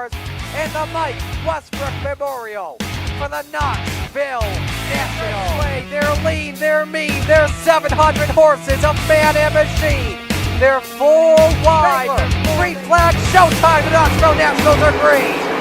cars and the Mike Westbrook Memorial for the Knoxville National. They're lean, they're mean, they're 700 horses of man and machine. They're full wide, green flag, showtime, the Knoxville Nationals are green.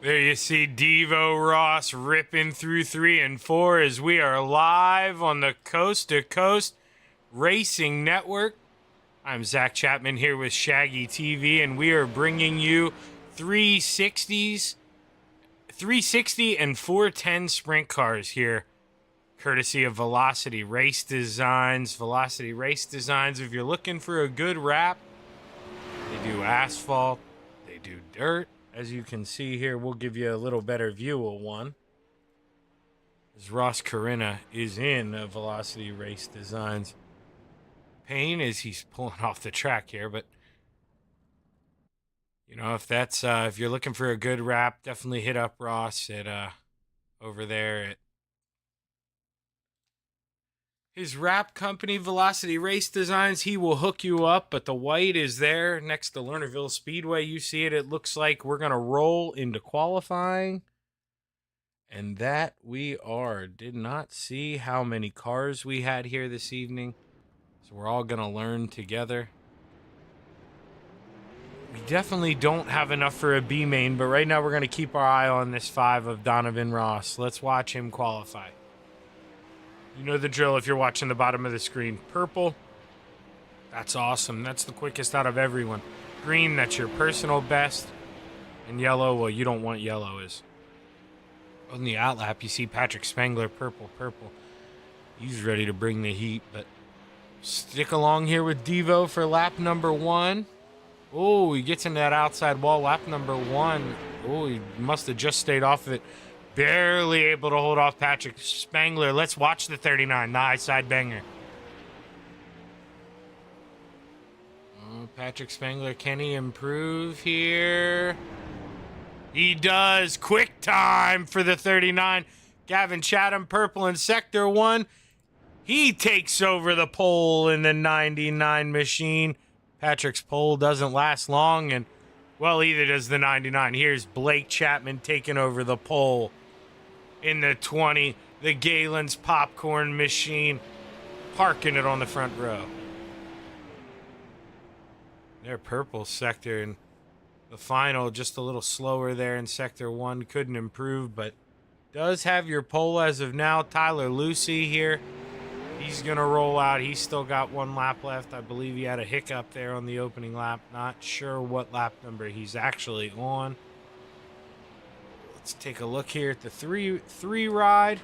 There you see Devo Ross ripping through 3 and 4 as we are live on the Coast to Coast Racing Network. I'm Zach Chapman here with Shaggy TV, and we are bringing you 360 and 410 sprint cars here, courtesy of Velocity Race Designs. Velocity Race Designs, if you're looking for a good wrap, they do asphalt, they do dirt. As you can see here, we'll give you a little better view of one. As Ross Corinna is in Velocity Race Designs. Pain as he's pulling off the track here, but you know, if that's if you're looking for a good wrap, definitely hit up Ross at over there at his wrap company, Velocity Race Designs. He will hook you up, but the white is there next to Lernerville Speedway. You see it. It looks like we're going to roll into qualifying. And that we are. Did not see how many cars we had here this evening. So we're all going to learn together. We definitely don't have enough for a B main, but right now we're going to keep our eye on this 5 of Donovan Ross. Let's watch him qualify. You know the drill if you're watching the bottom of the screen. Purple, that's awesome. That's the quickest out of everyone. Green, that's your personal best. And yellow, well, you don't want yellow. Is on the outlap, you see Patrick Spangler, purple. He's ready to bring the heat, but stick along here with Devo for lap number 1. Oh, he gets into that outside wall, lap number 1. Oh, he must have just stayed off of it. barely able to hold off Patrick Spangler. Let's watch the 39, the high side banger. Oh, Patrick Spangler, can he improve here? He does. Quick time for the 39. Gavin Chatham, purple in sector 1. He takes over the pole in the 99 machine. Patrick's pole doesn't last long, and, well, either does the 99. Here's Blake Chapman taking over the pole in the 20. The Galen's popcorn machine, parking it on the front row. Their purple sector in the final, just a little slower there in sector 1. Couldn't improve, but does have your pole as of now. Tyler Lucy here. He's going to roll out. He's still got 1 lap left. I believe he had a hiccup there on the opening lap. Not sure what lap number he's actually on. Let's take a look here at the three ride.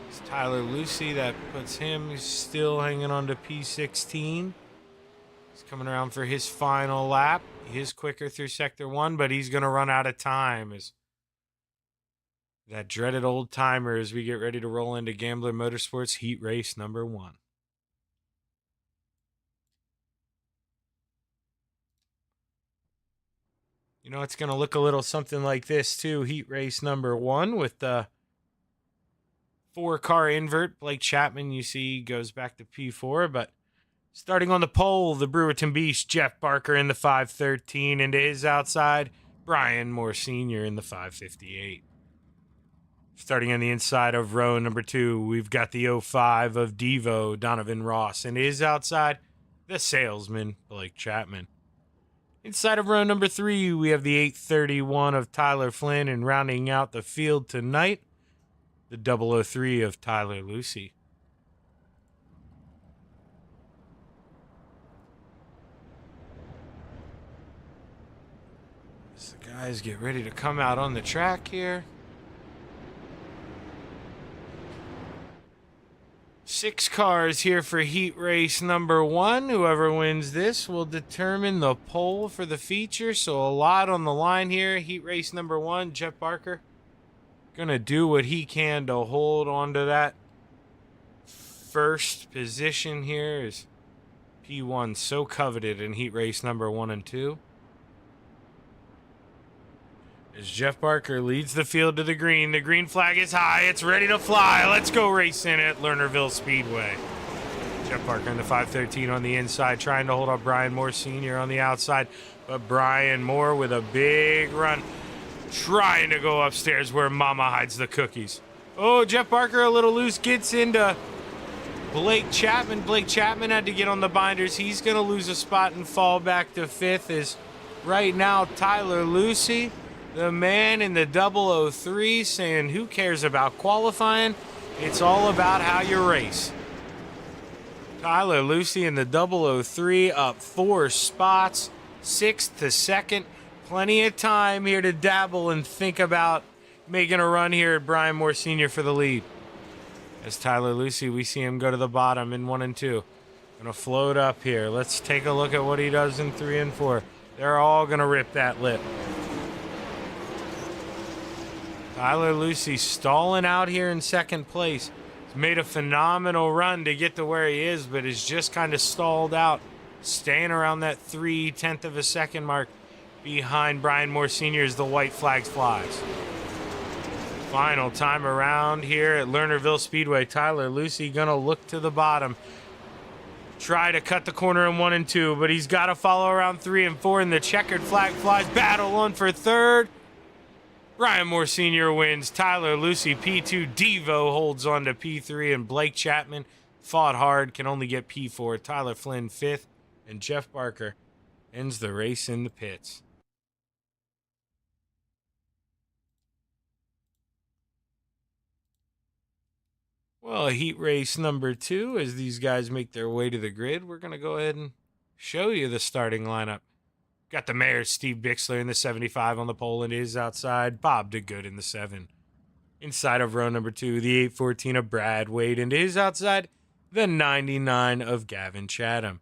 It's Tyler Lucy. That puts him still hanging on to P16. He's coming around for his final lap. He is quicker through sector 1, but he's going to run out of time as that dreaded old timer as we get ready to roll into Gambler Motorsports Heat Race number 1. You know, it's going to look a little something like this, too. Heat Race number 1 with the 4-car invert. Blake Chapman, you see, goes back to P4. But starting on the pole, the Brewerton Beast, Jeff Barker in the 513. Into his outside, Brian Moore Sr. in the 558. Starting on the inside of row number 2, we've got the 05 of Devo, Donovan Ross. And his outside, the salesman, Blake Chapman. Inside of row number 3, we have the 831 of Tyler Flynn. And rounding out the field tonight, the 003 of Tyler Lucy. As the guys get ready to come out on the track here. 6 cars here for heat race number 1. Whoever wins this will determine the pole for the feature. So a lot on the line here. Heat race number 1, Jeff Barker gonna do what he can to hold on to that first position here. Is P1 so coveted in heat race number 1 and 2. As Jeff Barker leads the field to the green flag is high. It's ready to fly. Let's go racing at Lernerville Speedway. Jeff Barker in the 513 on the inside, trying to hold up Brian Moore Sr. on the outside. But Brian Moore with a big run, trying to go upstairs where Mama hides the cookies. Oh, Jeff Barker a little loose, gets into Blake Chapman. Blake Chapman had to get on the binders. He's going to lose a spot and fall back to 5th. Is right now Tyler Lucy, the man in the 003, saying who cares about qualifying? It's all about how you race. Tyler Lucy in the 003 up 4 spots, 6th to 2nd. Plenty of time here to dabble and think about making a run here at Brian Moore Sr. for the lead. As Tyler Lucy, we see him go to the bottom in 1 and 2. Gonna float up here. Let's take a look at what he does in 3 and 4. They're all gonna rip that lip. Tyler Lucy stalling out here in 2nd place. He's made a phenomenal run to get to where he is, but is just kind of stalled out, staying around that 0.3 of a second mark behind Brian Moore Sr. as the white flag flies. Final time around here at Lernerville Speedway. Tyler Lucy gonna look to the bottom, try to cut the corner in 1 and 2, but he's got to follow around 3 and 4, and the checkered flag flies. Battle on for 3rd. Brian Moore Sr. wins. Tyler Lucy P2. Devo holds on to P3, and Blake Chapman fought hard, can only get P4. Tyler Flynn 5th, and Jeff Barker ends the race in the pits. Well, heat race number 2, as these guys make their way to the grid, we're going to go ahead and show you the starting lineup. Got the mayor, Steve Bixler, in the 75 on the pole, and his outside, Bob DeGood in the 7. Inside of row number 2, the 814 of Brad Wade, and his outside, the 99 of Gavin Chatham.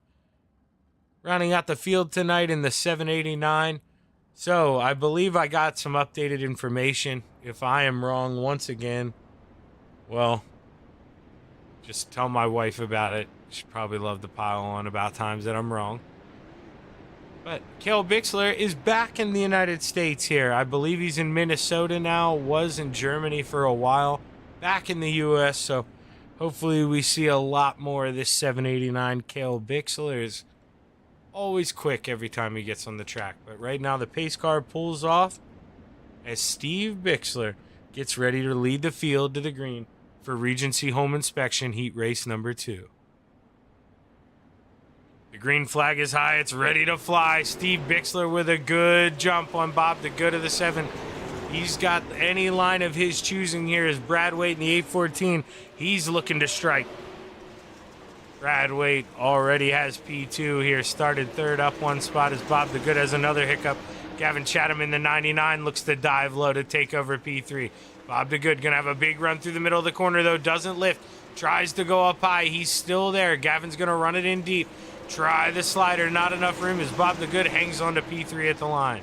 Rounding out the field tonight in the 789, So I believe I got some updated information. If I am wrong once again, well, just tell my wife about it. She'd probably love to pile on about times that I'm wrong. But Cale Bixler is back in the United States here. I believe he's in Minnesota now, was in Germany for a while, back in the U.S., so hopefully we see a lot more of this 789 Cale Bixler. Is always quick every time he gets on the track. But right now the pace car pulls off as Steve Bixler gets ready to lead the field to the green for Regency Home Inspection Heat Race number 2. The green flag is high. It's ready to fly. Steve Bixler with a good jump on Bob the Good of the 7. He's got any line of his choosing here as Brad Waite in the 814. He's looking to strike. Brad Waite already has P2 here. Started third up one spot as Bob the Good has another hiccup. Gavin Chatham in the 99 looks to dive low to take over P3. Bob the Good going to have a big run through the middle of the corner, though. Doesn't lift. Tries to go up high. He's still there. Gavin's going to run it in deep. Try the slider. Not enough room as Bob the Good hangs on to P3 at the line.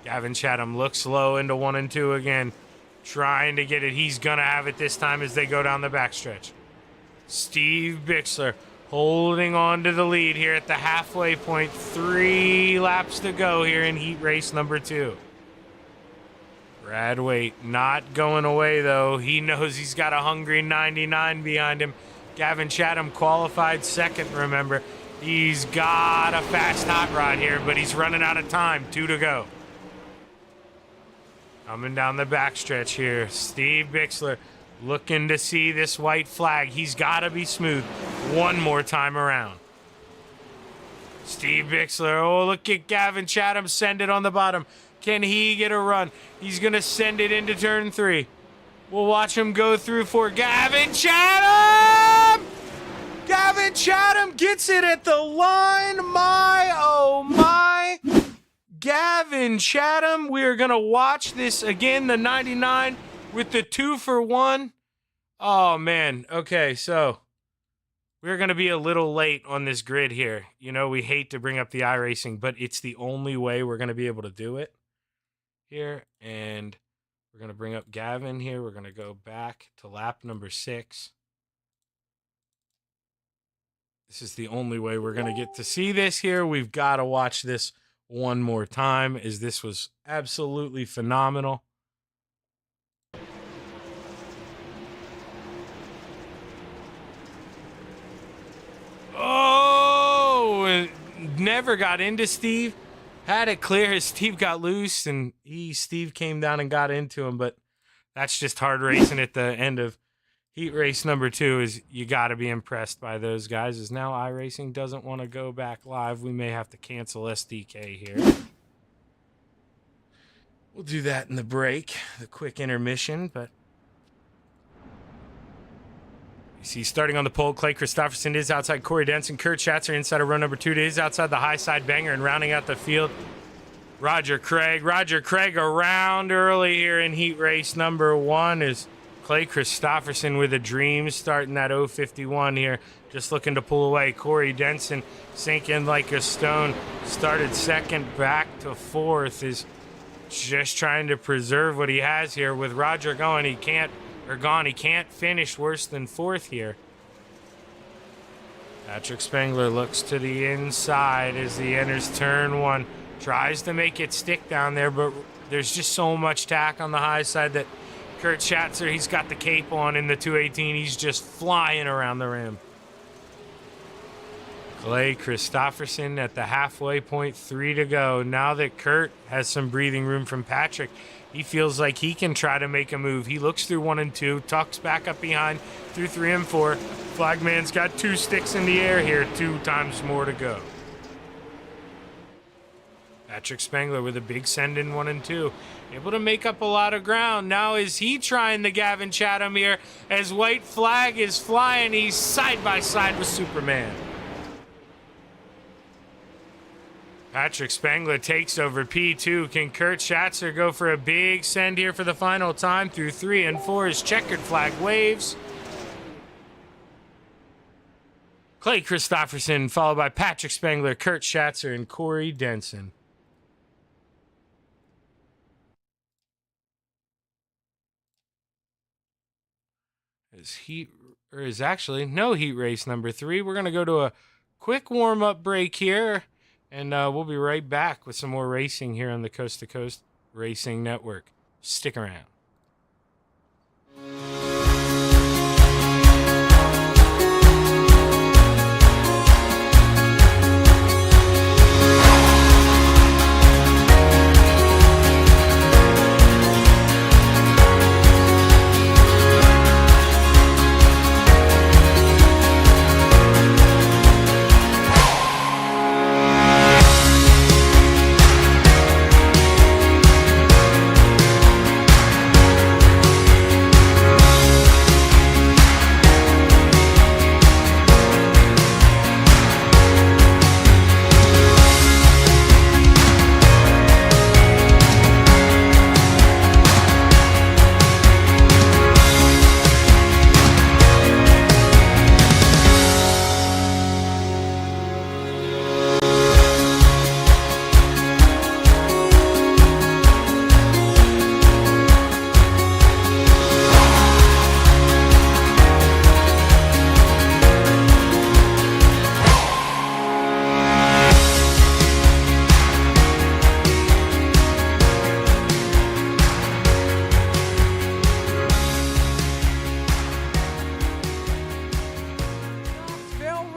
Gavin Chatham looks low into 1 and 2 again. Trying to get it. He's going to have it this time as they go down the backstretch. Steve Bixler holding on to the lead here at the halfway point. 3 laps to go here in heat race number 2. Brad Waite not going away, though. He knows he's got a hungry 99 behind him. Gavin Chatham qualified second, remember. He's got a fast hot rod here, but he's running out of time. 2 to go. Coming down the backstretch here. Steve Bixler looking to see this white flag. He's got to be smooth one more time around. Steve Bixler. Oh, look at Gavin Chatham send it on the bottom. Can he get a run? He's going to send it into turn 3. We'll watch him go through 4. Gavin Chatham! Gavin Chatham gets it at the line. My, oh my. Gavin Chatham. We are going to watch this again, the 99 with the 2-for-1. Oh, man. Okay, so we're going to be a little late on this grid here. You know, we hate to bring up the iRacing, but it's the only way we're going to be able to do it here. And we're going to bring up Gavin here. We're going to go back to lap number 6. This is the only way we're going to get to see this here. We've got to watch this one more time, as this was absolutely phenomenal. Oh, never got into Steve. Had it clear as Steve got loose, and Steve came down and got into him. But that's just hard racing at the end of heat race number 2. Is you got to be impressed by those guys. As now iRacing doesn't want to go back live. We may have to cancel SDK here. We'll do that in the break, the quick intermission, but you see, starting on the pole, Clay Christopherson is outside Corey Denson. Kurt Schatzer inside of row number 2 is outside the high side banger, and rounding out the field, Roger Craig. Roger Craig around early here in heat race number 1 is Clay Christopherson with a dream starting that 051 here, just looking to pull away. Corey Denson sinking like a stone. Started second, back to 4th, is just trying to preserve what he has here. With Roger going, he can't finish worse than 4th here. Patrick Spengler looks to the inside as he enters turn 1. Tries to make it stick down there, but there's just so much tack on the high side that Kurt Schatzer, he's got the cape on in the 218. He's just flying around the rim. Clay Christopherson at the halfway point, 3 to go. Now that Kurt has some breathing room from Patrick, he feels like he can try to make a move. He looks through 1 and 2, tucks back up behind through 3 and 4. Flagman's got 2 sticks in the air here, 2 times more to go. Patrick Spengler with a big send in 1 and 2. Able to make up a lot of ground. Now is he trying the Gavin Chatham here as white flag is flying. He's side by side with Superman. Patrick Spengler takes over P2. Can Kurt Schatzer go for a big send here for the final time through 3 and 4 as checkered flag waves? Clay Christopherson followed by Patrick Spengler, Kurt Schatzer, and Corey Denson. is actually no heat race number 3. We're going to go to a quick warm-up break here, and we'll be right back with some more racing here on the Coast to Coast Racing Network. Stick around.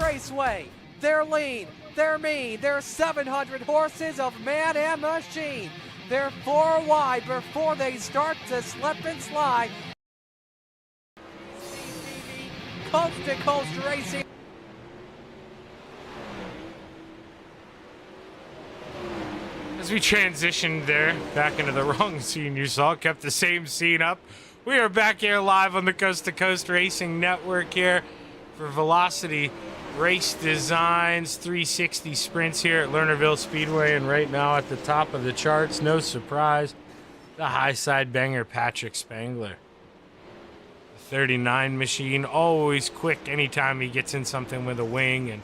Raceway. They're lean, they're mean, they're 700 horses of man and machine. They're 4 wide before they start to slip and slide. Coast to Coast Racing. As we transitioned there, back into the wrong scene you saw, kept the same scene up. We are back here live on the Coast to Coast Racing Network here for Velocity Race Designs 360 sprints here at Lernerville Speedway, and right now at the top of the charts, no surprise, the high side banger Patrick Spangler. The 39 machine, always quick anytime he gets in something with a wing, and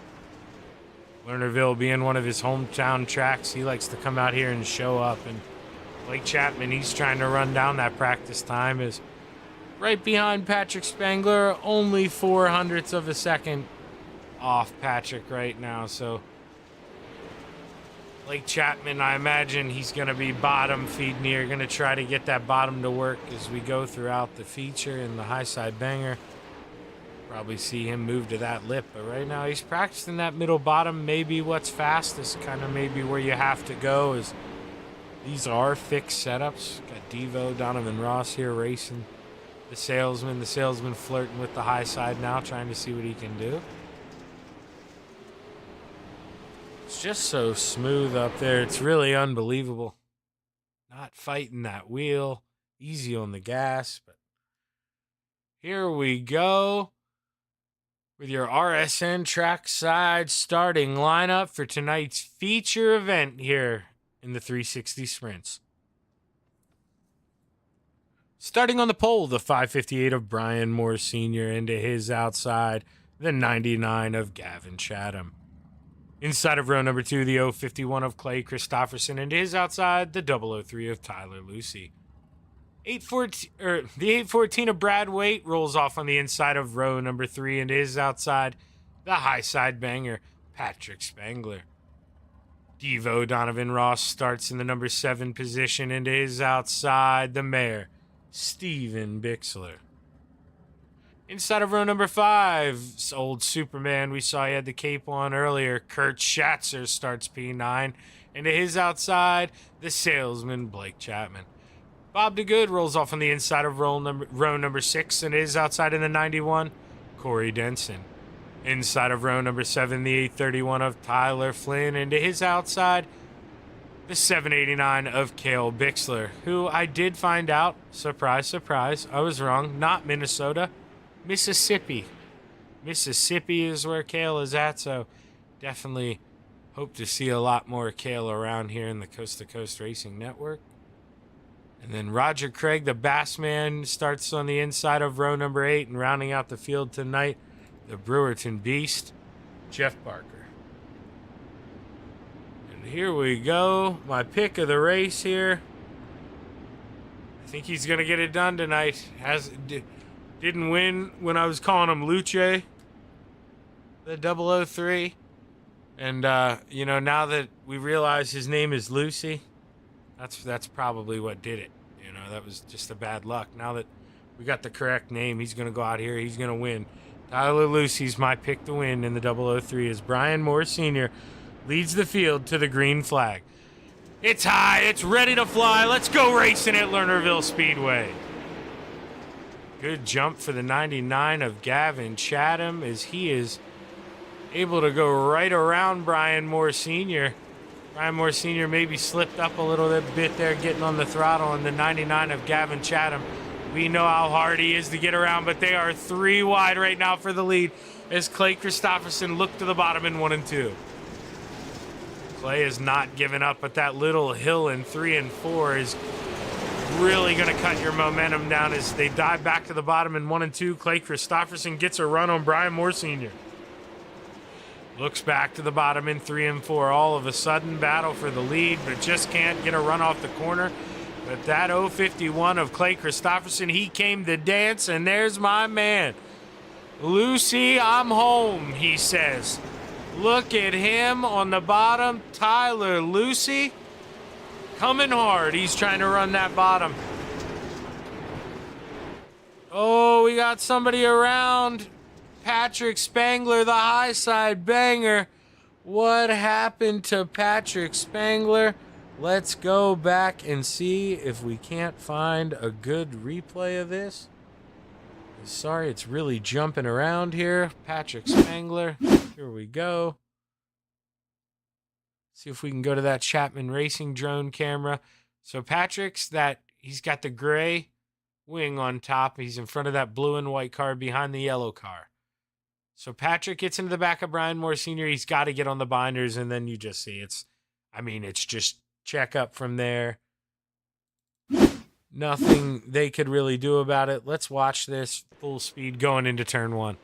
Lernerville being one of his hometown tracks, he likes to come out here and show up. And Blake Chapman, he's trying to run down that practice time, is right behind Patrick Spangler, only 0.04 of a second off Patrick right now. So Blake Chapman, I imagine he's going to be bottom feeding here, going to try to get that bottom to work as we go throughout the feature in the high side banger. Probably see him move to that lip, but right now he's practicing that middle bottom. Maybe what's fastest, kind of maybe where you have to go, is these are fixed setups. Got Devo, Donovan Ross here racing the salesman flirting with the high side now, trying to see what he can do. It's just so smooth up there. It's really unbelievable. Not fighting that wheel. Easy on the gas. But here we go with your RSN trackside starting lineup for tonight's feature event here in the 360 sprints. Starting on the pole, the 558 of Brian Moore Sr. into his outside, the 99 of Gavin Chatham. Inside of row number 2, the 051 of Clay Christopherson, and his outside, the 003 of Tyler Lucy. The 814 of Brad Waite rolls off on the inside of row number 3, and his outside, the high side banger, Patrick Spangler. Devo Donovan Ross starts in the number 7 position, and his outside, the mayor, Steven Bixler. Inside of row number 5, old Superman, we saw he had the cape on earlier, Kurt Schatzer starts P9, and to his outside, the salesman, Blake Chapman. Bob DeGood rolls off on the inside of row number 6, and is outside in the 91, Corey Denson. Inside of row number 7, the 831 of Tyler Flynn, and to his outside, the 789 of Cale Bixler, who I did find out, surprise, surprise, I was wrong, not Minnesota, Mississippi. Mississippi is where Cale is at, so definitely hope to see a lot more Cale around here in the Coast to Coast Racing Network. And then Roger Craig, the Bassman, starts on the inside of row number 8, and rounding out the field tonight, the Brewerton Beast, Jeff Barker. And here we go, my pick of the race here. I think he's going to get it done tonight. Didn't win when I was calling him Luce, the 003. And, you know, now that we realize his name is Lucy, that's probably what did it. You know, that was just a bad luck. Now that we got the correct name, he's going to go out here. He's going to win. Tyler Lucy's my pick to win in the 003 as Brian Moore Sr. leads the field to the green flag. It's high. It's ready to fly. Let's go racing at Lernerville Speedway. Good jump for the 99 of Gavin Chatham as he is able to go right around Brian Moore Sr. Brian Moore Sr. maybe slipped up a little bit there getting on the throttle, and the 99 of Gavin Chatham, we know how hard he is to get around, but they are 3 wide right now for the lead as Clay Christopherson looked to the bottom in 1 and 2. Clay is not giving up, but that little hill in 3 and 4 is really going to cut your momentum down as they dive back to the bottom in 1 and 2. Clay Christopherson gets a run on Brian Moore Sr. Looks back to the bottom in 3 and 4. All of a sudden, battle for the lead, but just can't get a run off the corner. But that 051 of Clay Christopherson, he came to dance, and there's my man. Lucy, I'm home, he says. Look at him on the bottom. Tyler Lucy coming hard. He's trying to run that bottom. Oh, we got somebody around. Patrick Spangler, the high side banger. What happened to Patrick Spangler? Let's go back and see if we can't find a good replay of this. Sorry, it's really jumping around here. Patrick Spangler. Here we go. See if we can go to that Chapman Racing drone camera. So Patrick's he's got the gray wing on top. He's in front of that blue and white car behind the yellow car. So Patrick gets into the back of Brian Moore Sr. He's got to get on the binders, and then you just see it's just check up from there. Nothing they could really do about it. Let's watch this full speed going into turn 1.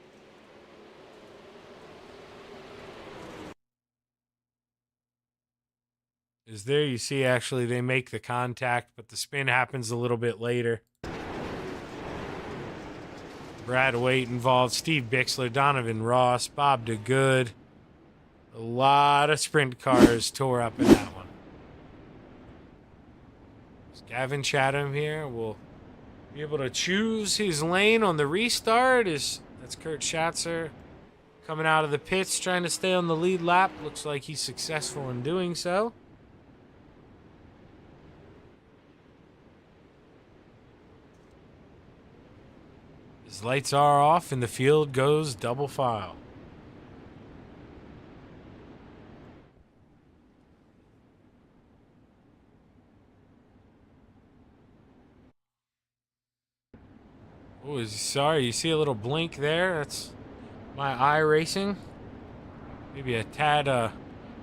Is there you see actually they make the contact, but the spin happens a little bit later. Brad Waite involved, Steve Bixler, Donovan Ross, Bob DeGood. A lot of sprint cars tore up in that one. Gavin Chatham here will be able to choose his lane on the restart. That's Kurt Schatzer coming out of the pits, trying to stay on the lead lap. Looks like he's successful in doing so. His lights are off and the field goes double file. Oh, sorry, you see a little blink there? That's my eye racing. Maybe a tad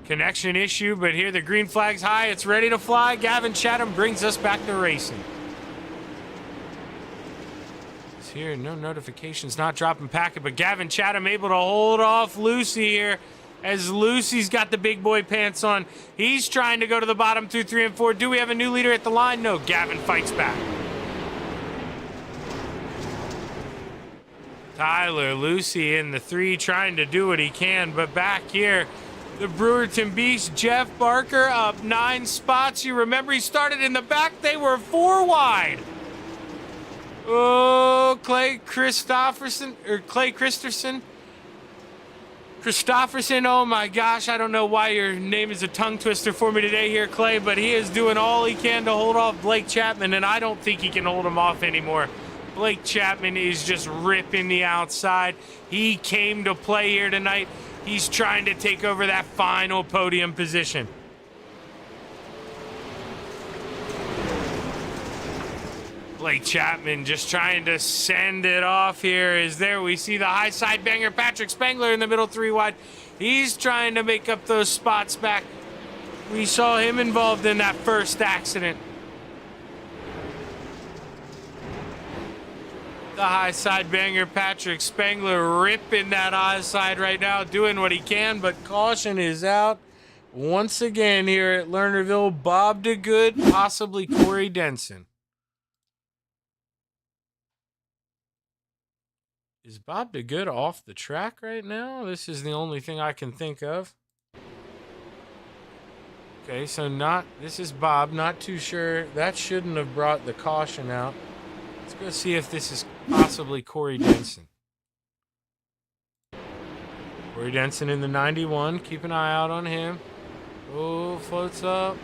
connection issue, but here the green flag's high. It's ready to fly. Gavin Chatham brings us back to racing. It's here, no notifications, not dropping packet, but Gavin Chatham able to hold off Lucy here as Lucy's got the big boy pants on. He's trying to go to the bottom through 3 and 4. Do we have a new leader at the line? No, Gavin fights back. Tyler Lucy in the 3 trying to do what he can, but back here, the Brewerton Beast, Jeff Barker up 9 spots. You remember he started in the back. They were 4 wide. Oh, Clay Christopherson, oh my gosh, I don't know why your name is a tongue twister for me today here, Clay, but he is doing all he can to hold off Blake Chapman, and I don't think he can hold him off anymore. Blake Chapman is just ripping the outside. He came to play here tonight. He's trying to take over that final podium position. Blake Chapman just trying to send it off here. Is there we see the high side banger, Patrick Spangler in the middle 3 wide. He's trying to make up those spots back. We saw him involved in that first accident. The high side banger, Patrick Spangler ripping that high side right now, doing what he can, but caution is out once again here at Lernerville. Bob DeGood, possibly Corey Denson. Is Bob the Good off the track right now? This is the only thing I can think of. Okay, so this is Bob. Not too sure. That shouldn't have brought the caution out. Let's go see if this is possibly Corey Denson. Corey Denson in the 91. Keep an eye out on him. Oh, floats up.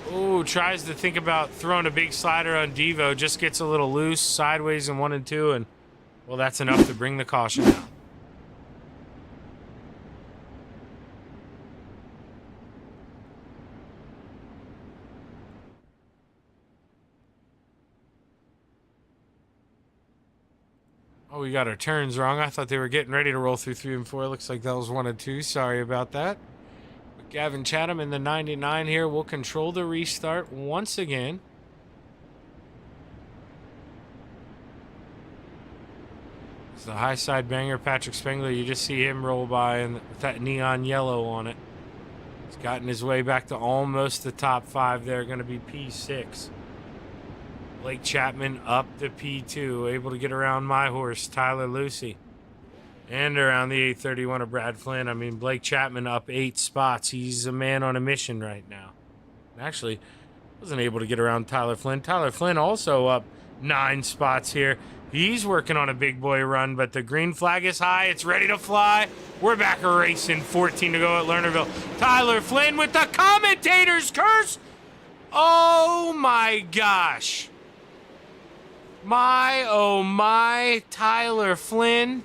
Oh, tries to think about throwing a big slider on Devo. Just gets a little loose, sideways in 1 and 2, and, well, that's enough to bring the caution out. Oh, we got our turns wrong. I thought they were getting ready to roll through 3 and 4. Looks like that was 1 and 2. Sorry about that. But Gavin Chatham in the 99 here will control the restart once again. It's the high side banger, Patrick Spengler. You just see him roll by and with that neon yellow on it. He's gotten his way back to almost the top 5 there. Going to be P6. Blake Chapman up to P2, able to get around my horse, Tyler Lucy. And around the 831 of Brad Flynn. I mean, Blake Chapman up 8 spots. He's a man on a mission right now. Actually, wasn't able to get around Tyler Flynn. Tyler Flynn also up 9 spots here. He's working on a big boy run, but the green flag is high. It's ready to fly. We're back a racing. 14 to go at Lernerville. Tyler Flynn with the commentator's curse. Oh, my gosh. Oh my, Tyler Flynn.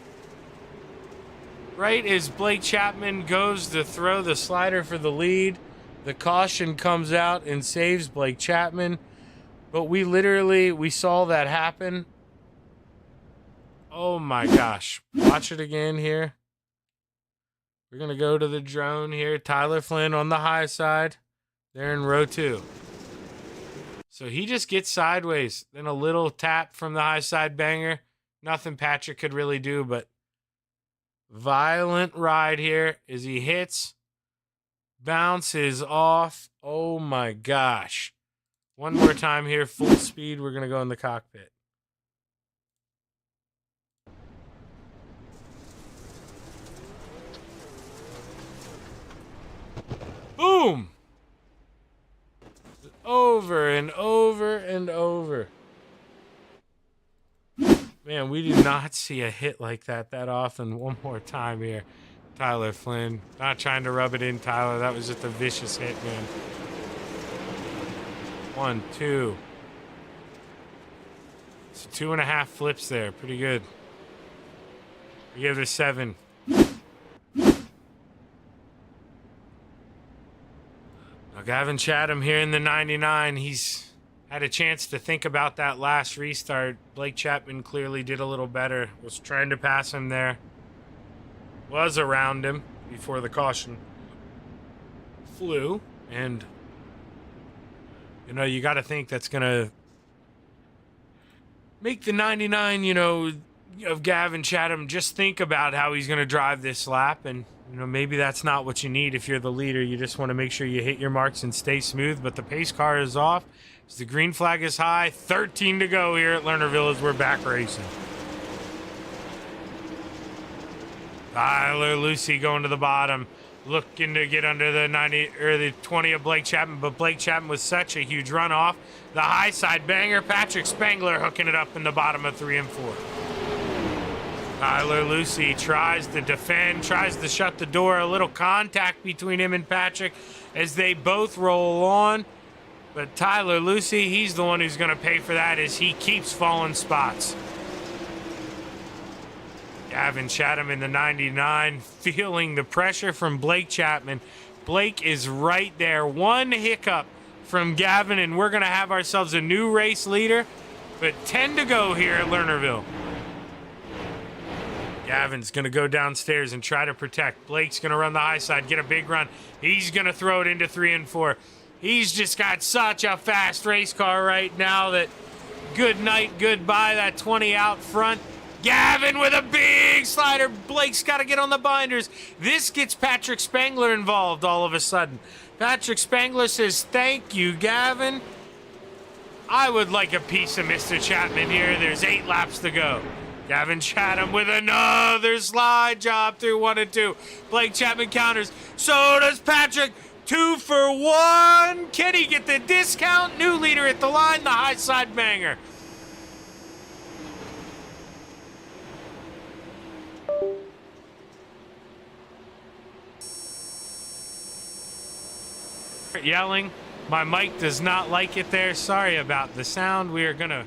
Right as Blake Chapman goes to throw the slider for the lead, the caution comes out and saves Blake Chapman. But we saw that happen. Oh my gosh. Watch it again here. We're going to go to the drone here. Tyler Flynn on the high side. They're in row 2. So he just gets sideways. Then a little tap from the high side banger. Nothing Patrick could really do, but violent ride here as he hits. Bounces off. Oh my gosh. One more time here, full speed. We're going to go in the cockpit. Boom! Over and over and over. Man, we do not see a hit like that often. One more time here. Tyler Flynn. Not trying to rub it in, Tyler. That was just a vicious hit, man. 1, 2. So 2.5 flips there. Pretty good. We give it a 7. Gavin Chatham here in the 99. He's had a chance to think about that last restart. Blake Chapman clearly did a little better. Was trying to pass him there. Was around him before the caution flew. And, you know, you got to think that's going to make the 99, you know, of Gavin Chatham just think about how he's going to drive this lap. And, you know, maybe that's not what you need if you're the leader. You just want to make sure you hit your marks and stay smooth. But the pace car is off. As the green flag is high. 13 to go here at Lernerville as we're back racing. Tyler Lucy going to the bottom. Looking to get under the 90 or the 20 of Blake Chapman. But Blake Chapman with such a huge run off. The high side banger. Patrick Spengler hooking it up in the bottom of 3 and 4. Tyler Lucy tries to defend, tries to shut the door. A little contact between him and Patrick as they both roll on. But Tyler Lucy, he's the one who's going to pay for that as he keeps falling spots. Gavin Chatham in the 99, feeling the pressure from Blake Chapman. Blake is right there. One hiccup from Gavin, and we're going to have ourselves a new race leader. But 10 to go here at Lernerville. Gavin's going to go downstairs and try to protect. Blake's going to run the high side, get a big run. He's going to throw it into 3 and 4. He's just got such a fast race car right now that good night, goodbye, that 20 out front. Gavin with a big slider. Blake's got to get on the binders. This gets Patrick Spengler involved all of a sudden. Patrick Spengler says, thank you, Gavin. I would like a piece of Mr. Chapman here. There's 8 laps to go. Gavin Chatham with another slide job through 1 and 2. Blake Chapman counters. So does Patrick. 2 for 1. Can he get the discount? New leader at the line, the high side banger. Yelling. My mic does not like it there. Sorry about the sound. We are going to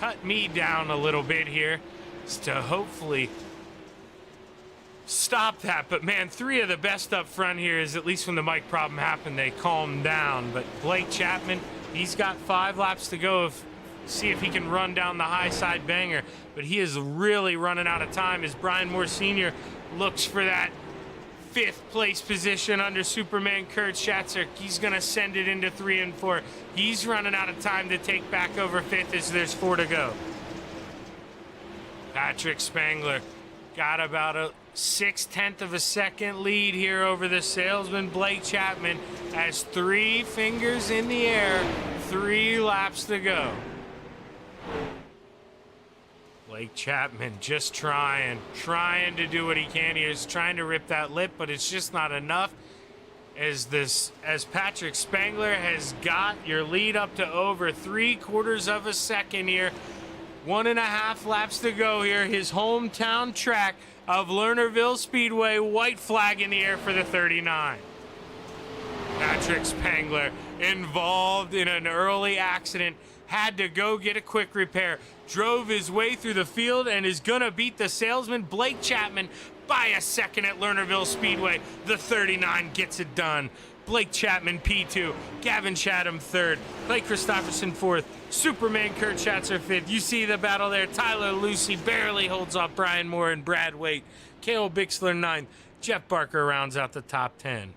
cut me down a little bit here to hopefully stop that. But man, 3 of the best up front here is, at least when the mic problem happened, they calmed down. But Blake Chapman, he's got 5 laps to go. See if he can run down the high side banger. But he is really running out of time as Brian Moore Sr. looks for that 5th place position under Superman Kurt Schatzer. He's going to send it into 3 and 4. He's running out of time to take back over 5th as there's 4 to go. Patrick Spangler got about a 6/10 of a second lead here over the salesman Blake Chapman, has 3 fingers in the air, 3 laps to go. Blake Chapman just trying to do what he can. He's trying to rip that lip, but it's just not enough. As Patrick Spangler has got your lead up to over 3/4 of a second here. 1.5 laps to go here. His hometown track of Lernerville Speedway. White flag in the air for the 39. Patrick Spangler involved in an early accident. Had to go get a quick repair. Drove his way through the field and is going to beat the salesman Blake Chapman by a second at Lernerville Speedway. The 39 gets it done. Blake Chapman P2, Gavin Chatham 3rd, Clay Christopherson 4th, Superman Kurt Schatzer 5th. You see the battle there. Tyler Lucy barely holds off Brian Moore and Brad Waite. Cale Bixler 9th. Jeff Barker rounds out the top 10.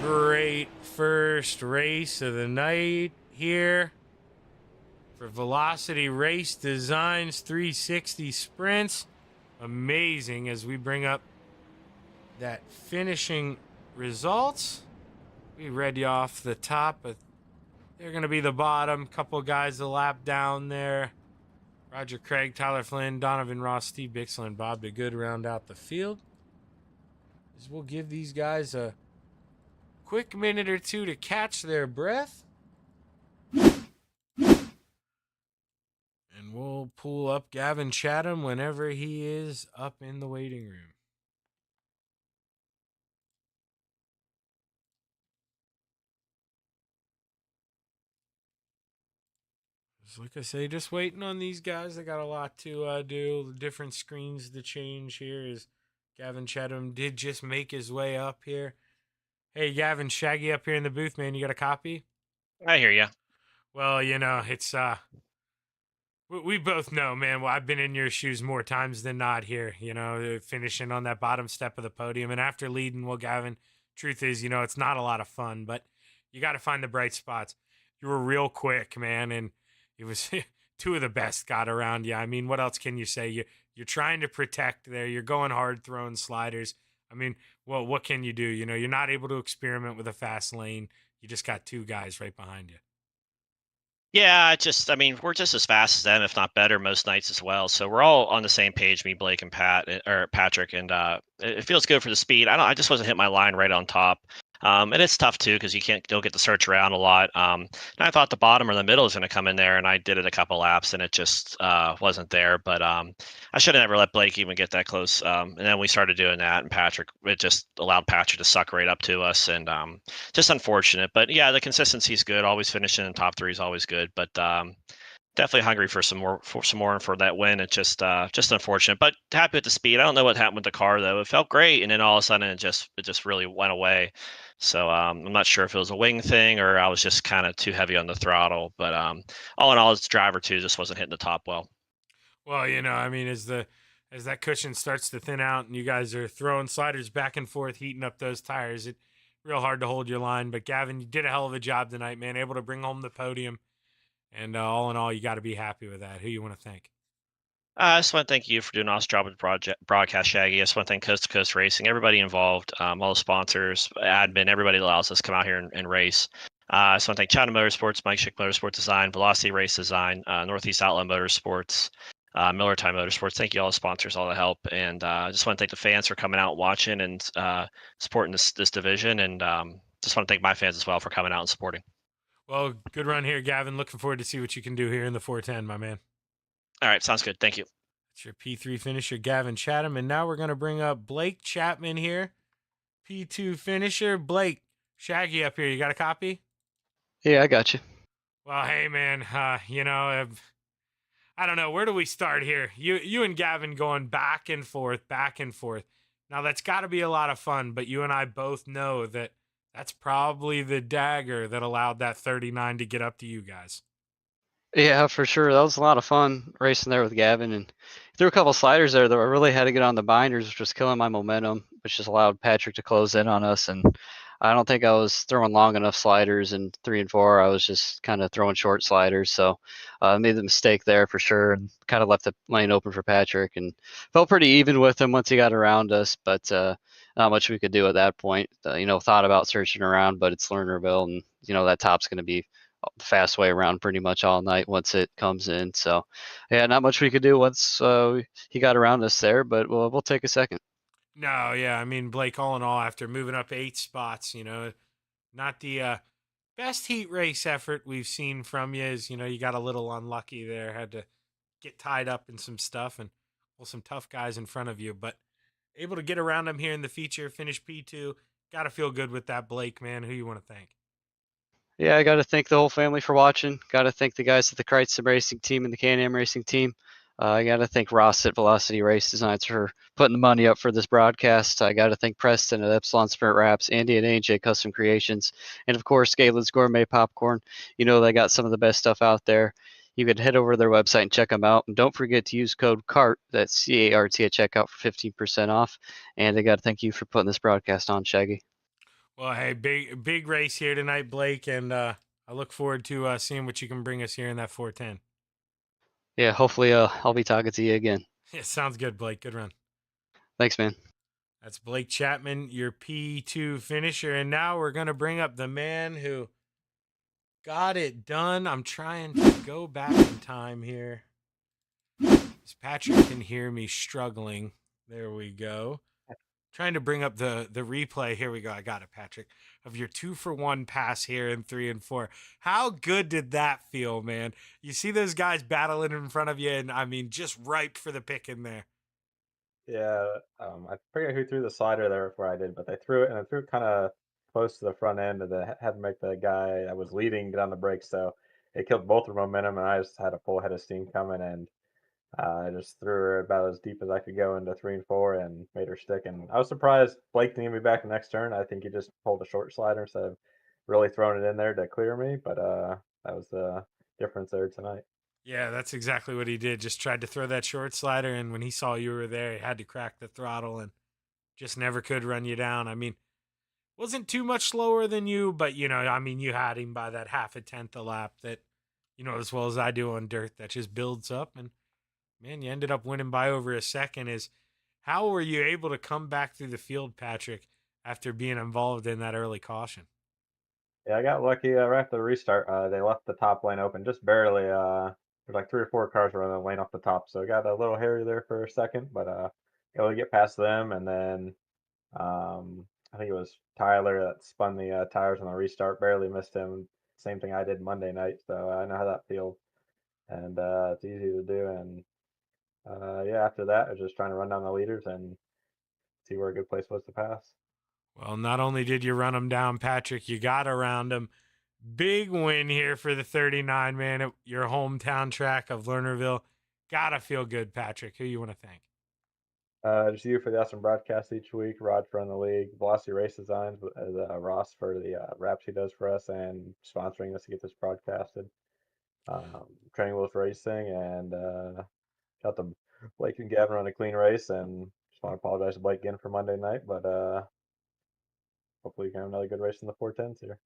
Great first race of the night here for Velocity Race Designs 360 Sprints. Amazing as we bring up that finishing results. We read you off the top, but they're going to be the bottom. Couple guys a lap down there. Roger Craig, Tyler Flynn, Donovan Ross, Steve Bixler, and Bob DeGood round out the field. As we'll give these guys a quick minute or 2 to catch their breath. And we'll pull up Gavin Chatham whenever he is up in the waiting room. Like I say, just waiting on these guys. They got a lot to do. Different screens to change here as Gavin Chatham did just make his way up here. Hey, Gavin, Shaggy up here in the booth, man. You got a copy? I hear you. Well, you know, it's we both know, man. Well, I've been in your shoes more times than not here, you know, finishing on that bottom step of the podium. And after leading, well, Gavin, truth is, you know, it's not a lot of fun, but you got to find the bright spots. You were real quick, man, and it was 2 of the best got around you. I mean, what else can you say? You're trying to protect there. You're going hard, throwing sliders. I mean, well, what can you do? You know, you're not able to experiment with a fast lane. You just got 2 guys right behind you. Yeah, we're just as fast as them, if not better, most nights as well. So we're all on the same page, me, Blake, and Patrick, and it feels good for the speed. I just wasn't hitting my line right on top. And it's tough too because don't get to search around a lot. And I thought the bottom or the middle was going to come in there, and I did it a couple laps, and it just wasn't there. But I should have never let Blake even get that close. And then we started doing that, and it just allowed Patrick to suck right up to us, and just unfortunate. But yeah, the consistency's good. Always finishing in top 3 is always good. But definitely hungry for some more and for that win. It's just unfortunate, but happy with the speed. I don't know what happened with the car though. It felt great, and then all of a sudden it just really went away. So I'm not sure if it was a wing thing or I was just kind of too heavy on the throttle. But all in all, as driver 2 just wasn't hitting the top well. Well, you know, I mean, as that cushion starts to thin out and you guys are throwing sliders back and forth, heating up those tires, it's real hard to hold your line. But Gavin, you did a hell of a job tonight, man. Able to bring home the podium. And all in all, you got to be happy with that. Who you want to thank? I just want to thank you for doing an awesome job with the broadcast, Shaggy. I just want to thank Coast to Coast Racing, everybody involved, all the sponsors, admin, everybody that allows us to come out here and race. I just want to thank Chatham Motorsports, Mike Schick Motorsport Design, Velocity Race Design, Northeast Outlaw Motorsports, Miller Time Motorsports. Thank you all the sponsors, all the help, and I just want to thank the fans for coming out, watching, and supporting this division, and just want to thank my fans as well for coming out and supporting. Well, good run here, Gavin. Looking forward to see what you can do here in the 410, my man. All right, sounds good. Thank you. That's your P3 finisher, Gavin Chatham. And now we're going to bring up Blake Chapman here, P2 finisher. Blake, Shaggy up here. You got a copy? Yeah, I got you. Well, hey, man, I don't know. Where do we start here? You and Gavin going back and forth, back and forth. Now, that's got to be a lot of fun, but you and I both know that that's probably the dagger that allowed that 39 to get up to you guys. Yeah, for sure. That was a lot of fun racing there with Gavin, and threw a couple sliders there that I really had to get on the binders, which was killing my momentum, which just allowed Patrick to close in on us. And I don't think I was throwing long enough sliders in 3 and 4. I was just kind of throwing short sliders, so I made the mistake there for sure, and kind of left the lane open for Patrick, and felt pretty even with him once he got around us, but not much we could do at that point. Thought about searching around, but it's Lernerville, and that top's going to be the fast way around pretty much all night once it comes in. So, yeah, not much we could do once he got around us there, but we'll take a second. No, yeah. I mean, Blake, all in all, after moving up 8 spots, not the best heat race effort we've seen from you. Is you got a little unlucky there, had to get tied up in some stuff and some tough guys in front of you, but able to get around them here in the feature, finish P2. Got to feel good with that, Blake, man. Who you want to thank? Yeah, I got to thank the whole family for watching. Got to thank the guys at the Kreitzum Racing team and the Can-Am Racing team. I got to thank Ross at Velocity Race Designs for putting the money up for this broadcast. I got to thank Preston at Epsilon Sprint Wraps, Andy at AJ Custom Creations, and of course, Galen's Gourmet Popcorn. They got some of the best stuff out there. You could head over to their website and check them out. And don't forget to use code CART, that's C-A-R-T, at checkout for 15% off. And I got to thank you for putting this broadcast on, Shaggy. Well, hey, big race here tonight, Blake, and I look forward to seeing what you can bring us here in that 410. Yeah, hopefully I'll be talking to you again. Yeah, sounds good, Blake. Good run. Thanks, man. That's Blake Chapman, your P2 finisher. And now we're going to bring up the man who got it done. I'm trying to go back in time here. As Patrick can hear me struggling. There we go. Trying to bring up the replay. Here we go. I got it, Patrick. Of your 2-for-1 pass here in 3 and 4. How good did that feel, man? You see those guys battling in front of you, and I mean, just ripe for the pick in there. Yeah, I forget who threw the slider there before I did, but they threw it, and I threw it kind of close to the front end, and had to make the guy that was leading get on the brakes, so it killed both their momentum, and I just had a full head of steam coming, and I just threw her about as deep as I could go into 3 and 4 and made her stick. And I was surprised Blake didn't get me back the next turn. I think he just pulled a short slider instead of really throwing it in there to clear me, but that was the difference there tonight. Yeah, that's exactly what he did. Just tried to throw that short slider, and when he saw you were there, he had to crack the throttle and just never could run you down. I mean, wasn't too much slower than you, but you had him by that half a tenth a lap that, as well as I do on dirt, that just builds up. And man, you ended up winning by over a second. How were you able to come back through the field, Patrick, after being involved in that early caution? Yeah, I got lucky right after the restart. They left the top lane open just barely. There's like 3 or 4 cars were in the lane off the top, so I got a little hairy there for a second, but able to get past them, and then I think it was Tyler that spun the tires on the restart, barely missed him. Same thing I did Monday night, so I know how that feels, and it's easy to do. And yeah, after that, I was just trying to run down the leaders and see where a good place was to pass. Well, not only did you run them down, Patrick, you got around them. Big win here for the 39, man, at your hometown track of Lernerville. Gotta feel good, Patrick. Who you want to thank? Just you for the awesome broadcast each week, Rod for the league, Velocity Race Designs, Ross for the wraps he does for us and sponsoring us to get this broadcasted. Training Wheels Racing, and got the Blake and Gavin on a clean race, and just want to apologize to Blake again for Monday night, but hopefully you can have another good race in the 410s here.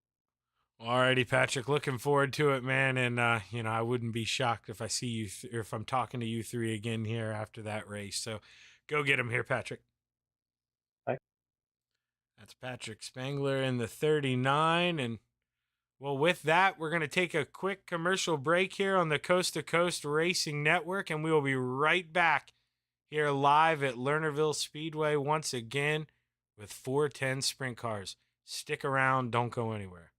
Alrighty, Patrick. Looking forward to it, man. And I wouldn't be shocked if I see you or if I'm talking to you three again here after that race. So, go get him here, Patrick. Thanks. That's Patrick Spangler in the 39, and Well, with that, we're going to take a quick commercial break here on the Coast to Coast Racing Network, and we will be right back here live at Lernerville Speedway once again with 410 sprint cars. Stick around, don't go anywhere.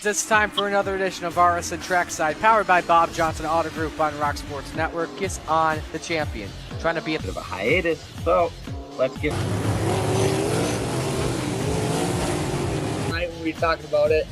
It's time for another edition of RSN Trackside, powered by Bob Johnson Auto Group on Rock Sports Network. Kiss on the champion. Trying to be a bit of a hiatus, so let's get. Right when we were talking about it.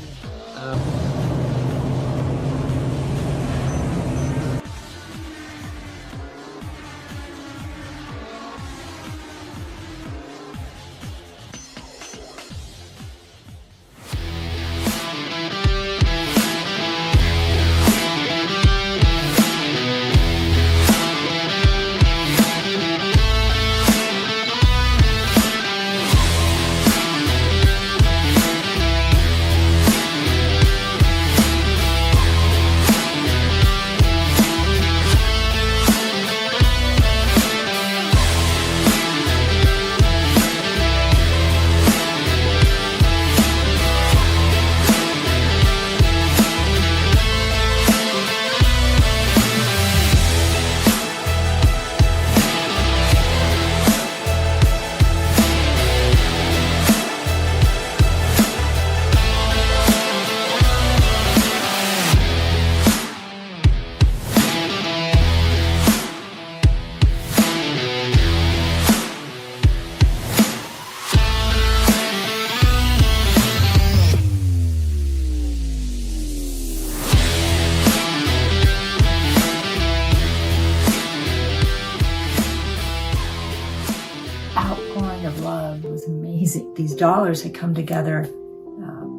outpouring of love was amazing. These dollars had come together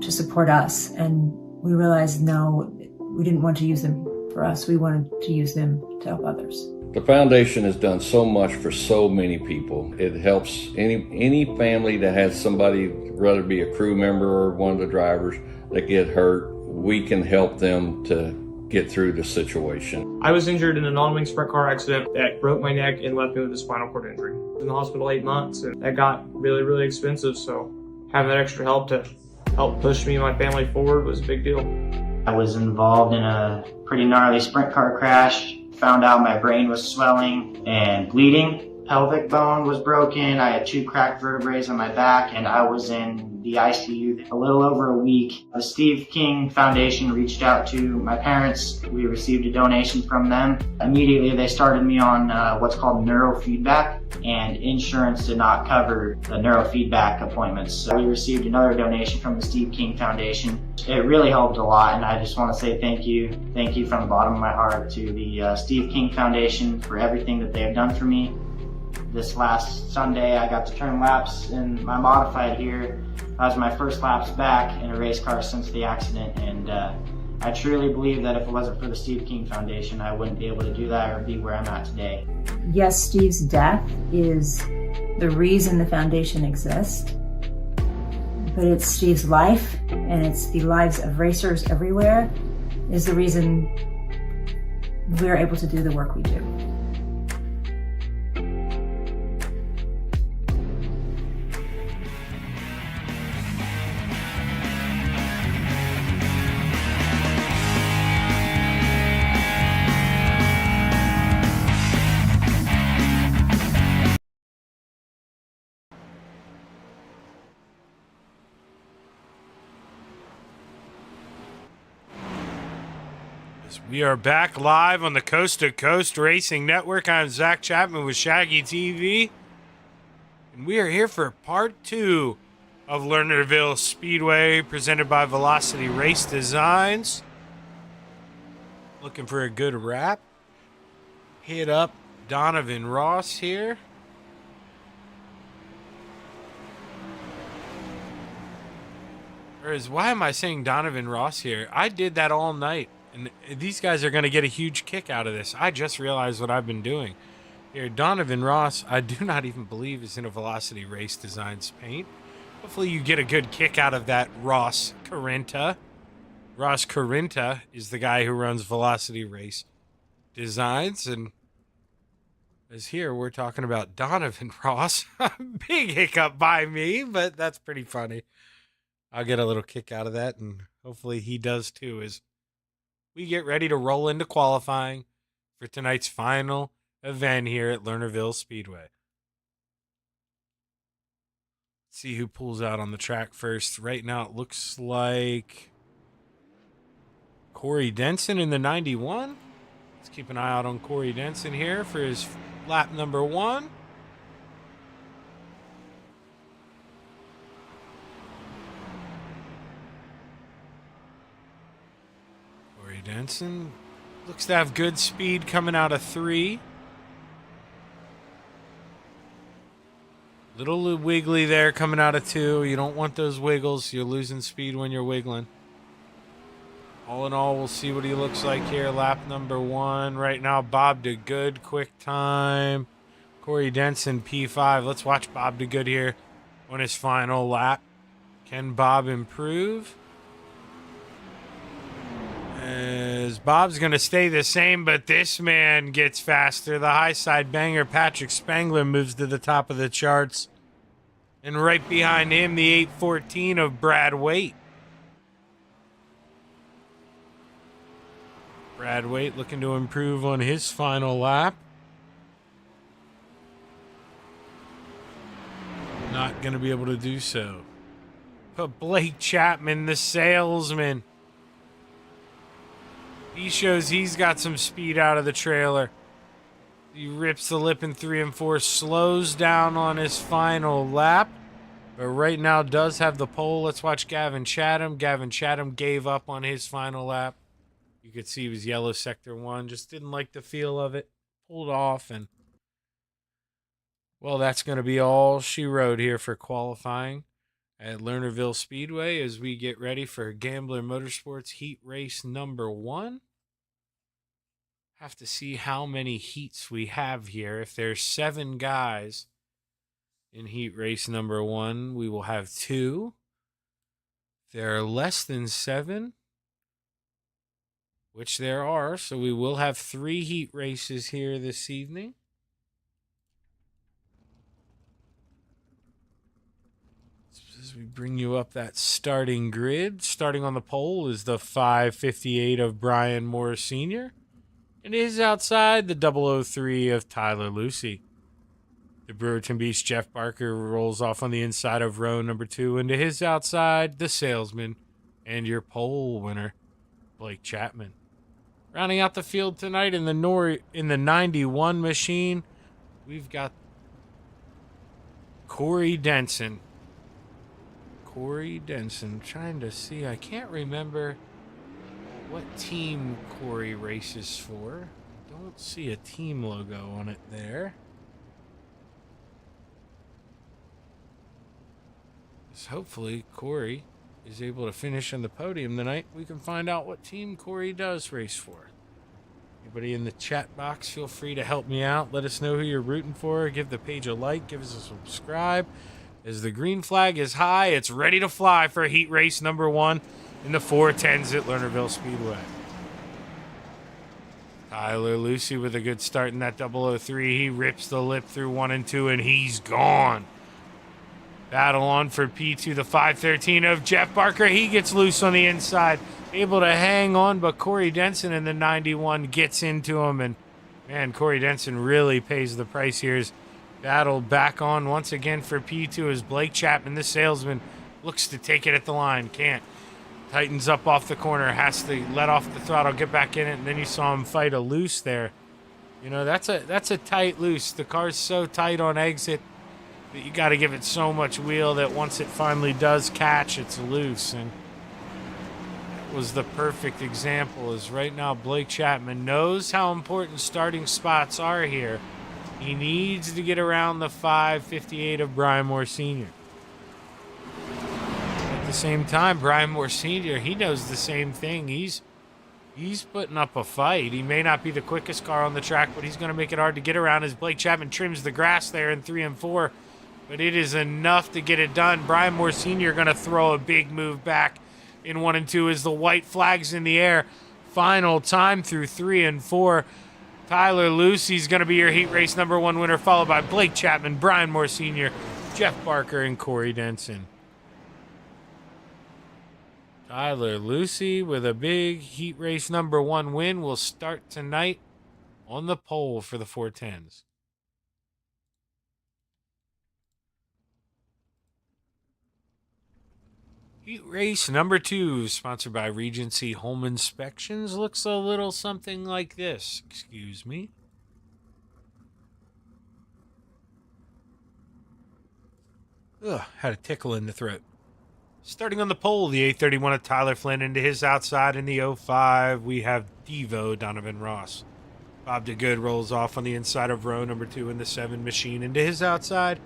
to support us, and we realized, no, we didn't want to use them for us. We wanted to use them to help others. The foundation has done so much for so many people. It helps any family that has somebody, whether it be a crew member or one of the drivers, that get hurt. We can help them to get through the situation. I was injured in a non-wing sprint car accident that broke my neck and left me with a spinal cord injury. I was in the hospital 8 months, and that got really, really expensive. So having that extra help to help push me and my family forward was a big deal. I was involved in a pretty gnarly sprint car crash. Found out my brain was swelling and bleeding. Pelvic bone was broken. I had 2 cracked vertebrae on my back, and I was in the ICU a little over a week. The Steve King Foundation reached out to my parents. We received a donation from them. Immediately, they started me on what's called neurofeedback, and insurance did not cover the neurofeedback appointments. So we received another donation from the Steve King Foundation. It really helped a lot, and I just want to say thank you. Thank you from the bottom of my heart to the Steve King Foundation for everything that they have done for me. This last Sunday, I got to turn laps in my modified here, was my first laps back in a race car since the accident, and I truly believe that if it wasn't for the Steve King Foundation, I wouldn't be able to do that or be where I'm at today. Yes, Steve's death is the reason the foundation exists, but it's Steve's life, and it's the lives of racers everywhere, is the reason we're able to do the work we do. We are back live on the Coast to Coast Racing Network. I'm Zach Chapman with Shaggy TV. And we are here for part 2 of Lernerville Speedway, presented by Velocity Race Designs. Looking for a good wrap. Hit up Donovan Ross here. Why am I saying Donovan Ross here? I did that all night. And these guys are going to get a huge kick out of this. I just realized what I've been doing. Here, Donovan Ross, I do not even believe is in a Velocity Race Designs paint. Hopefully you get a good kick out of that Ross Carenta. Ross Carenta is the guy who runs Velocity Race Designs. And as here, we're talking about Donovan Ross. Big hiccup by me, but that's pretty funny. I'll get a little kick out of that, and hopefully he does too, as we get ready to roll into qualifying for tonight's final event here at Lernerville Speedway. Let's see who pulls out on the track first. Right now it looks like Corey Denson in the 91. Let's keep an eye out on Corey Denson here for his lap number 1. Denson looks to have good speed coming out of 3. Little wiggly there coming out of 2. You don't want those wiggles. You're losing speed when you're wiggling. All in all, we'll see what he looks like here. Lap number 1. Right now, Bob DeGood, quick time. Corey Denson, P5. Let's watch Bob DeGood here on his final lap. Can Bob improve? As Bob's going to stay the same, but this man gets faster. The high side banger, Patrick Spangler, moves to the top of the charts. And right behind him, the 814 of Brad Waite. Brad Waite looking to improve on his final lap. Not going to be able to do so. But Blake Chapman, the salesman, he shows he's got some speed out of the trailer. He rips the lip in 3 and 4, slows down on his final lap, but right now does have the pole. Let's watch Gavin Chatham. Gavin Chatham gave up on his final lap. You could see he was yellow sector 1, just didn't like the feel of it. Pulled off, and well, that's going to be all she wrote here for qualifying at Lernerville Speedway as we get ready for Gambler Motorsports Heat Race number 1. Have to see how many heats we have here. If there's 7 guys in Heat Race number 1, we will have 2. If there are less than 7, which there are, so we will have 3 heat races here this evening. As we bring you up that starting grid, starting on the pole is the 558 of Brian Moore Sr., and it is outside the 003 of Tyler Lucy. The Brewerton Beast Jeff Barker rolls off on the inside of row number 2, and to his outside, the salesman and your pole winner, Blake Chapman. Rounding out the field tonight in the 91 machine, we've got Corey Denson. Corey Denson, trying to see, I can't remember what team Corey races for. Don't see a team logo on it there. So hopefully Corey is able to finish on the podium tonight. We can find out what team Corey does race for. Anybody in the chat box, feel free to help me out. Let us know who you're rooting for. Give the page a like. Give us a subscribe. As the green flag is high, it's ready to fly for heat race number 1 in the 410s at Lernerville Speedway. Tyler Lucy with a good start in that 003. He rips the lip through 1 and 2, and he's gone. Battle on for P2, the 513 of Jeff Barker. He gets loose on the inside, able to hang on, but Corey Denson in the 91 gets into him, and man, Corey Denson really pays the price here. His battle back on once again for P2 as Blake Chapman, the salesman, looks to take it at the line. Can't. Tightens up off the corner, has to let off the throttle, get back in it, and then you saw him fight a loose there. You know, that's a tight loose. The car's so tight on exit that you got to give it so much wheel that once it finally does catch, it's loose. And that was the perfect example. Is right now Blake Chapman knows how important starting spots are here. He needs to get around the 558 of Brian Moore Sr. At the same time, Brian Moore Sr., he knows the same thing. He's putting up a fight. He may not be the quickest car on the track, but he's going to make it hard to get around as Blake Chapman trims the grass there in 3 and 4. But it is enough to get it done. Brian Moore Sr. going to throw a big move back in 1 and 2 as the white flag's in the air. Final time through 3 and 4. Tyler Lucy's going to be your heat race number 1 winner, followed by Blake Chapman, Brian Moore Sr., Jeff Barker, and Corey Denson. Tyler Lucy with a big heat race number 1 win will start tonight on the pole for the 410s. Heat race number 2, sponsored by Regency Home Inspections, looks a little something like this. Excuse me. Ugh, had a tickle in the throat. Starting on the pole, the 831 of Tyler Flynn into his outside in the 05. We have Devo Donovan Ross. Bob DeGood rolls off on the inside of row number 2 in the 7 machine into his outside.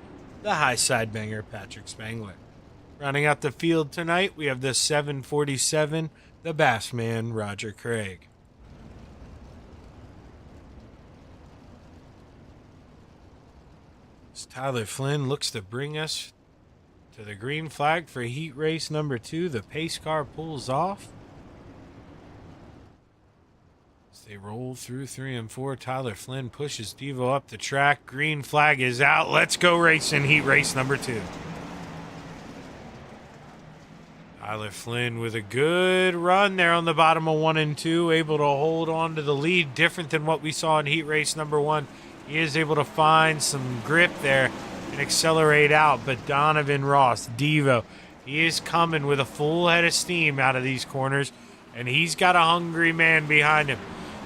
The high side banger, Patrick Spangler. Rounding out the field tonight, we have the 747, the Bassman, Roger Craig. As Tyler Flynn looks to bring us to the green flag for heat race number 2, the pace car pulls off. As they roll through 3 and 4, Tyler Flynn pushes Devo up the track. Green flag is out. Let's go racing heat race number 2. Tyler Flynn with a good run there on the bottom of 1 and 2, able to hold on to the lead, different than what we saw in heat race number 1. He is able to find some grip there and accelerate out, but Donovan Ross, Devo, he is coming with a full head of steam out of these corners, and he's got a hungry man behind him.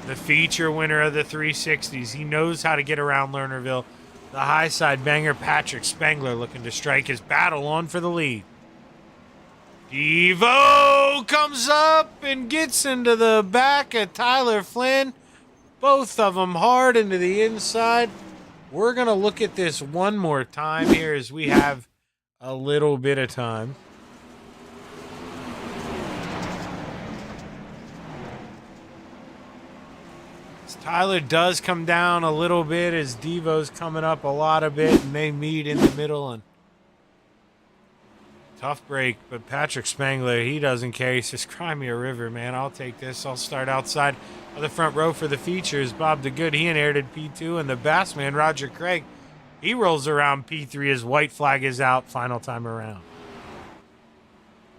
The feature winner of the 360s. He knows how to get around Lernerville. The high side banger, Patrick Spangler, looking to strike his battle on for the lead. Devo comes up and gets into the back of Tyler Flynn. Both of them hard into the inside. We're going to look at this one more time here as we have a little bit of time. As Tyler does come down a little bit as Devo's coming up a lot of bit, and they meet in the middle. And tough break, but Patrick Spangler, he doesn't care. He says, cry me a river, man. I'll take this. I'll start outside of the front row for the features. Bob DeGood, he inherited P2, and the Bassman, Roger Craig, he rolls around P3 as white flag is out, final time around.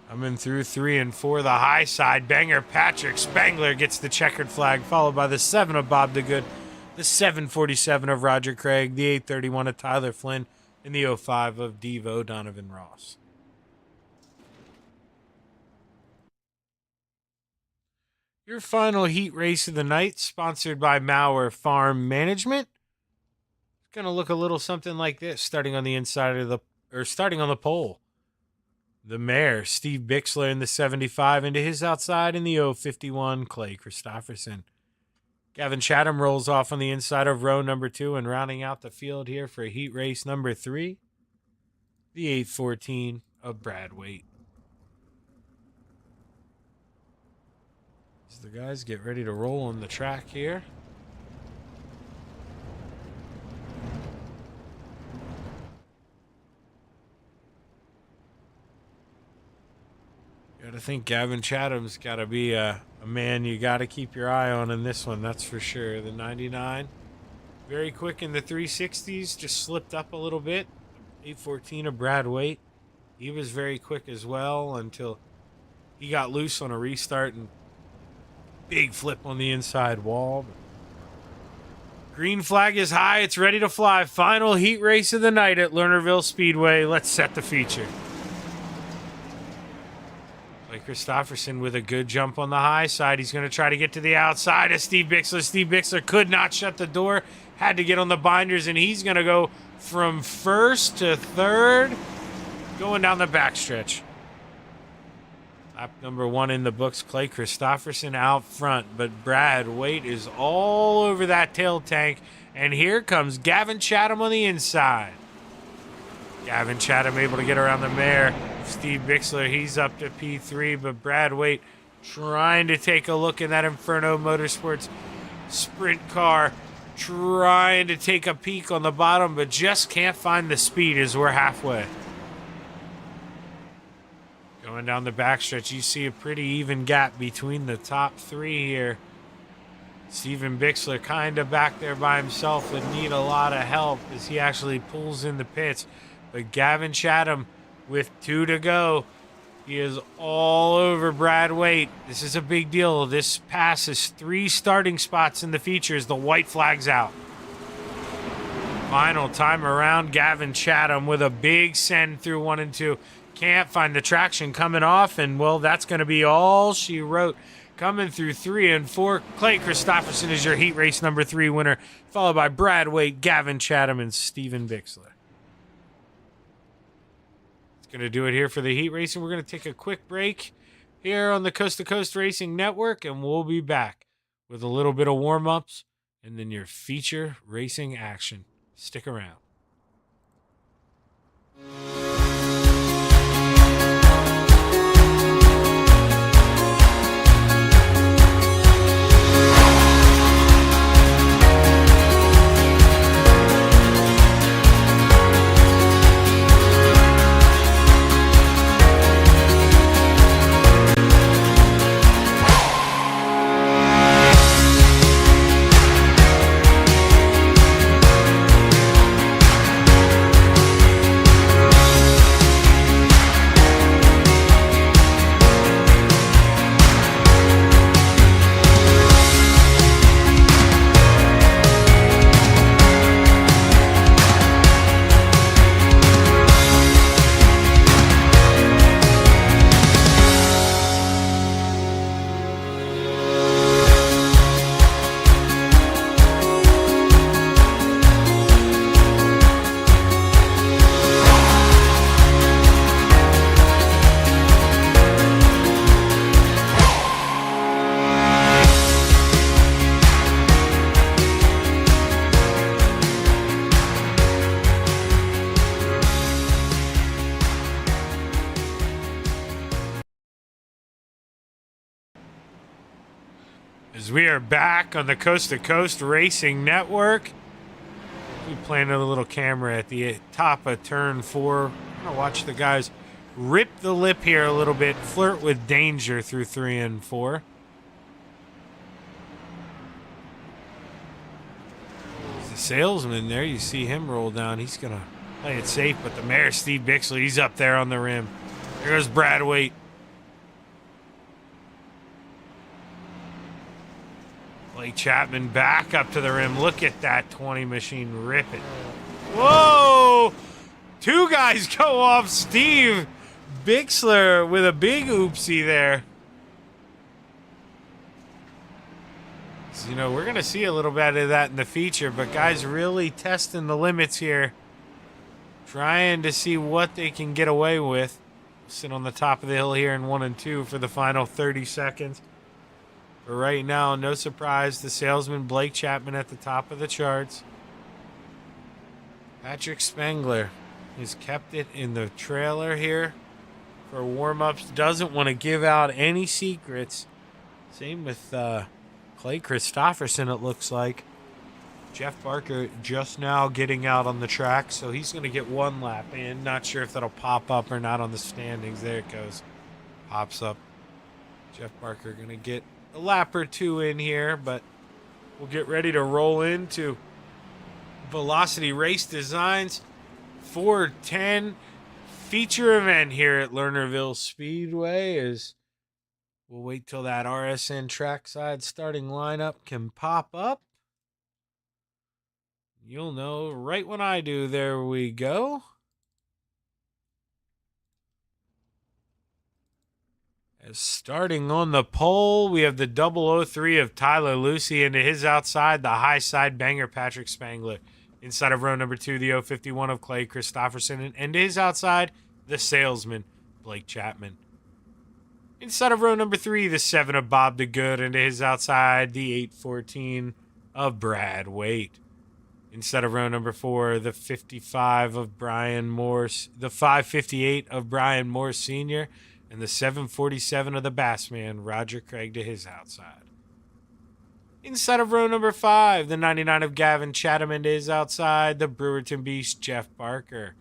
Coming through 3 and 4, the high side banger, Patrick Spangler gets the checkered flag, followed by the 7 of Bob DeGood, the 747 of Roger Craig, the 831 of Tyler Flynn, and the 05 of Devo Donovan Ross. Your final heat race of the night, sponsored by Mauer Farm Management. It's going to look a little something like this, starting on the inside of starting on the pole. The mare, Steve Bixler in the 75, into his outside in the 051, Clay Christopherson. Gavin Chatham rolls off on the inside of row number 2 and rounding out the field here for heat race number 3. The 814 of Brad Waite. As the guys get ready to roll on the track here. Gotta think Gavin Chatham's gotta be a man you gotta keep your eye on in this one, that's for sure. The 99. Very quick in the 360s, just slipped up a little bit. 814 of Brad Waite. He was very quick as well until he got loose on a restart and big flip on the inside wall. Green flag is high. It's ready to fly. Final heat race of the night at Lernerville Speedway. Let's set the feature. Christopherson with a good jump on the high side. He's going to try to get to the outside of Steve Bixler. Steve Bixler could not shut the door. Had to get on the binders, and he's going to go from first to third, going down the backstretch. Lap number 1 in the books. Clay Christopherson out front, but Brad Waite is all over that tail tank, and here comes Gavin Chatham on the inside. Gavin Chatham able to get around the mare. Steve Bixler, he's up to P3, but Brad Waite trying to take a look in that Inferno Motorsports sprint car, trying to take a peek on the bottom, but just can't find the speed as we're halfway. Going down the backstretch, you see a pretty even gap between the top 3 here. Steven Bixler kind of back there by himself would need a lot of help as he actually pulls in the pits. But Gavin Chatham with 2 to go. He is all over Brad Waite. This is a big deal. This passes 3 starting spots in the features. The white flag's out. Final time around, Gavin Chatham with a big send through 1 and 2. Can't find the traction coming off, and well, that's going to be all she wrote. Coming through 3 and 4, Clay Christopherson is your heat race number 3 winner, followed by Brad Waite, Gavin Chatham, and Steven Bixler. Going to do it here for the heat racing. We're going to take a quick break here on the Coast to Coast Racing Network, and we'll be back with a little bit of warm-ups and then your feature racing action. Stick around. As we are back on the Coast to Coast Racing Network, we planted a little camera at the top of turn 4. I'm going to watch the guys rip the lip here a little bit, flirt with danger through 3 and 4. There's the salesman there. You see him roll down. He's going to play it safe, but the mare, Steve Bixler, he's up there on the rim. There goes Brad Waite. Blake Chapman back up to the rim. Look at that 20 machine rip it. Whoa! 2 guys go off. Steve Bixler with a big oopsie there. So, you know, we're going to see a little bit of that in the feature, but guys really testing the limits here. Trying to see what they can get away with. Sit on the top of the hill here in 1 and 2 for the final 30 seconds. But right now, no surprise, the salesman Blake Chapman at the top of the charts. Patrick Spengler has kept it in the trailer here. for warm-ups. Doesn't want to give out any secrets. Same with Clay Christopherson, it looks like. Jeff Barker just now getting out on the track, so he's going to get one lap in. Not sure if that'll pop up or not on the standings. There it goes. Pops up. Jeff Barker going to get a lap or two in here, but we'll get ready to roll into Velocity Race Designs 410 feature event here at Lernerville Speedway. As we'll wait till that RSN trackside starting lineup can pop up. You'll know right when I do. There we go. As starting on the pole, we have the 003 of Tyler Lucy. Into his outside, the high side banger Patrick Spangler. Inside of row number 2, the 051 of Clay Christopherson. And to his outside, the salesman, Blake Chapman. Inside of row number 3, the 7 of Bob DeGood. And to his outside, the 814 of Brad Waite. Instead of row number 4, the 55 of Brian Morse, the 558 of Brian Morse Sr., and the 747 of the Bassman, Roger Craig, to his outside. Inside of row number 5, the 99 of Gavin Chatham, to his outside, the Brewerton Beast, Jeff Barker.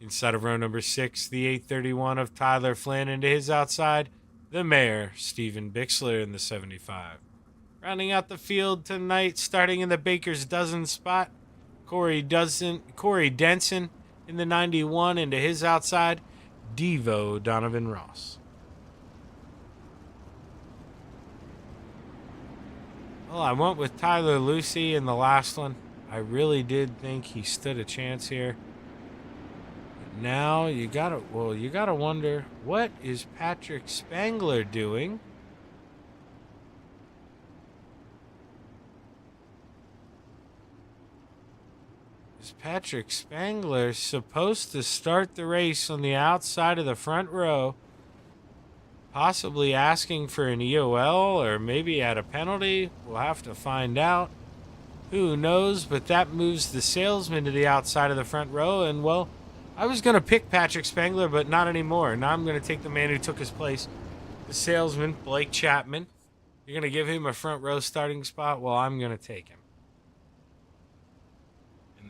Inside of row number 6, the 831 of Tyler Flynn, and to his outside, the Mayor, Stephen Bixler, in the 75. Rounding out the field tonight, starting in the Baker's Dozen spot, Corey Denson in the 91, and to his outside, Devo Donovan Ross. Well, I went with Tyler Lucy in the last one. I really did think he stood a chance here. But now you gotta wonder, what is Patrick Spangler doing? Is Patrick Spangler supposed to start the race on the outside of the front row, possibly asking for an EOL or maybe at a penalty? We'll have to find out. Who knows? But that moves the salesman to the outside of the front row. And, well, I was going to pick Patrick Spangler, but not anymore. Now I'm going to take the man who took his place, the salesman, Blake Chapman. You're going to give him a front row starting spot? Well, I'm going to take him.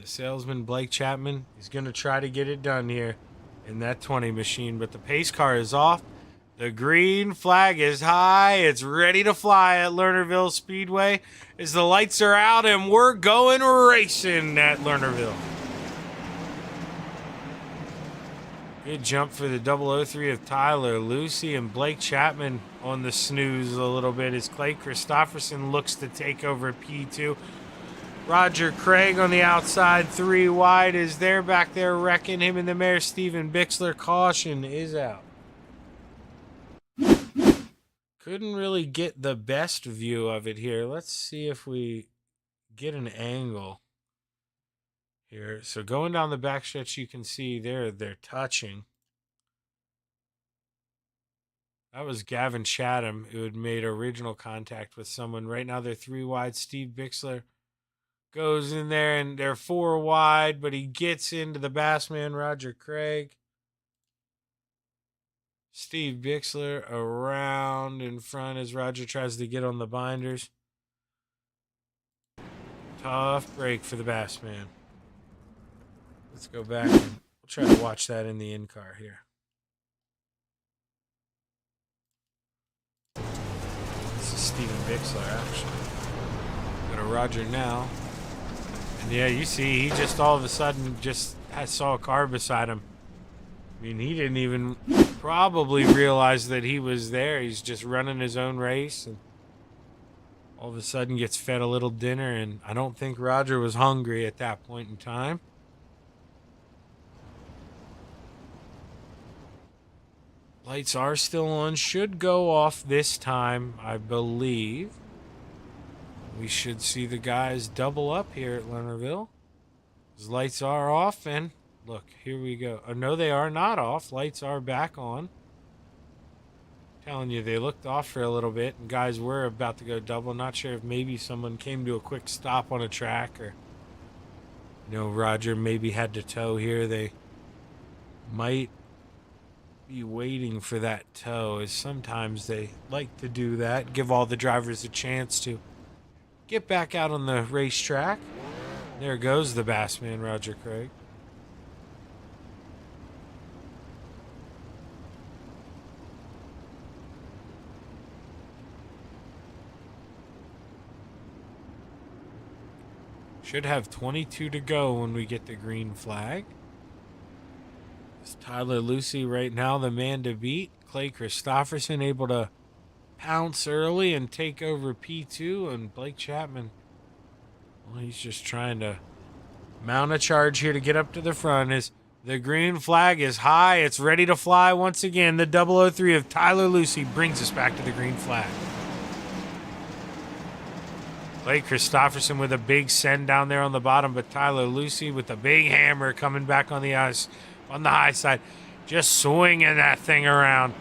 The salesman, Blake Chapman, is going to try to get it done here in that 20 machine. But the pace car is off. The green flag is high. It's ready to fly at Lernerville Speedway as the lights are out and we're going racing at Lernerville. Good jump for the 003 of Tyler Lucy, and Blake Chapman on the snooze a little bit as Clay Christopherson looks to take over P2. Roger Craig on the outside, 3 wide, is there back there wrecking him, and the Mayor Stephen Bixler. Caution is out. Couldn't really get the best view of it here. Let's see if we get an angle here. So going down the backstretch, you can see they're touching. That was Gavin Chatham who had made original contact with someone. Right now they're 3 wide. Steve Bixler goes in there, and they're 4 wide, but he gets into the Bassman, Roger Craig. Steve Bixler around in front as Roger tries to get on the binders. Tough break for the Bassman. Let's go back and we'll try to watch that in the in-car here. This is Stephen Bixler, actually. Go to Roger now. And yeah, you see, he just all of a sudden just saw a car beside him. I mean, he didn't even probably realize that he was there. He's just running his own race, and all of a sudden gets fed a little dinner, and I don't think Roger was hungry at that point in time. Lights are still on. Should go off this time, I believe. We should see the guys double up here at Lernerville. His lights are off, and look, here we go. Oh, no, they are not off. Lights are back on. Telling you, they looked off for a little bit, and guys were about to go double. Not sure if maybe someone came to a quick stop on a track, or, you know, Roger maybe had to tow here. They might be waiting for that tow, as sometimes they like to do that, give all the drivers a chance to get back out on the racetrack. There goes the Bassman, Roger Craig. Should have 22 to go when we get the green flag. It's Tyler Lucy right now, the man to beat. Clay Christopherson able to pounce early and take over P2, and Blake Chapman, well, he's just trying to mount a charge here to get up to the front. As the green flag is high, it's ready to fly once again. The 003 of Tyler Lucy brings us back to the green flag. Clay Christopherson with a big send down there on the bottom, but Tyler Lucy with a big hammer coming back on the ice on the high side, just swinging that thing around.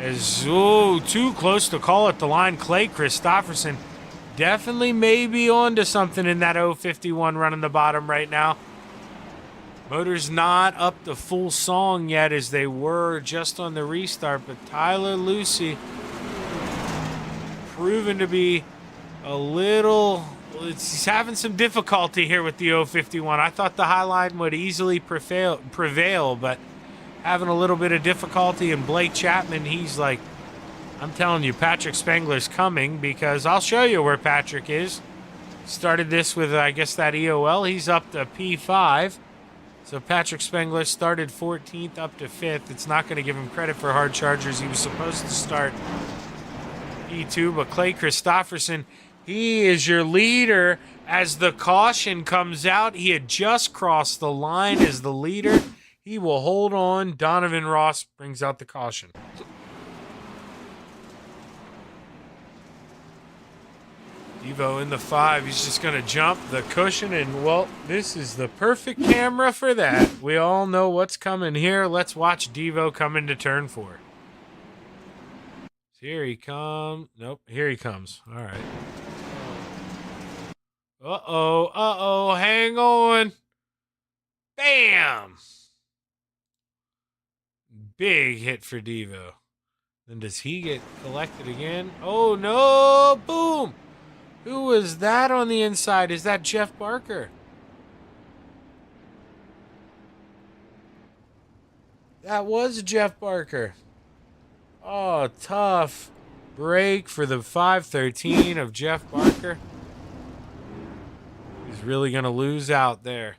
As too close to call it the line. Clay Christopherson definitely may be onto something in that 051 running the bottom right now. Motor's not up to full song yet as they were just on the restart, but Tyler Lucy proven to be a little, he's having some difficulty here with the 051. I thought the high line would easily prevail, but having a little bit of difficulty. And Blake Chapman, he's like, I'm telling you, Patrick Spengler's coming, because I'll show you where Patrick is. Started this with, I guess, that EOL. He's up to P5. So Patrick Spengler started 14th up to 5th. It's not going to give him credit for hard chargers. He was supposed to start P2, but Clay Christopherson, he is your leader as the caution comes out. He had just crossed the line as the leader. He will hold on. Donovan Ross brings out the caution. Devo in the 5. He's just going to jump the cushion, and, well, this is the perfect camera for that. We all know what's coming here. Let's watch Devo come into turn 4. Here he comes. Nope, here he comes. All right. Uh-oh, hang on. Bam! Big hit for Devo. Then does he get collected again? Oh, no! Boom! Who was that on the inside? Is that Jeff Barker? That was Jeff Barker. Oh, tough break for the 513 of Jeff Barker. He's really going to lose out there.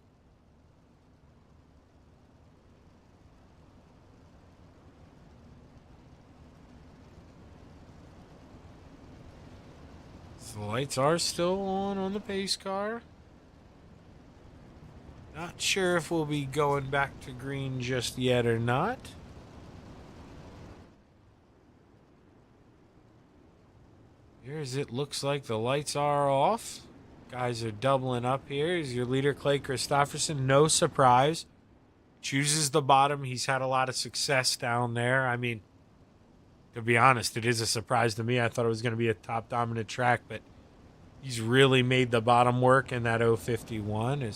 So the lights are still on the pace car. Not sure if we'll be going back to green just yet or not. Here's it looks like the lights are off. Guys are doubling up here. Is your leader Clay Christopherson. No surprise. Chooses the bottom. He's had a lot of success down there. I mean, to be honest, it is a surprise to me. I thought it was going to be a top dominant track, but he's really made the bottom work in that 051.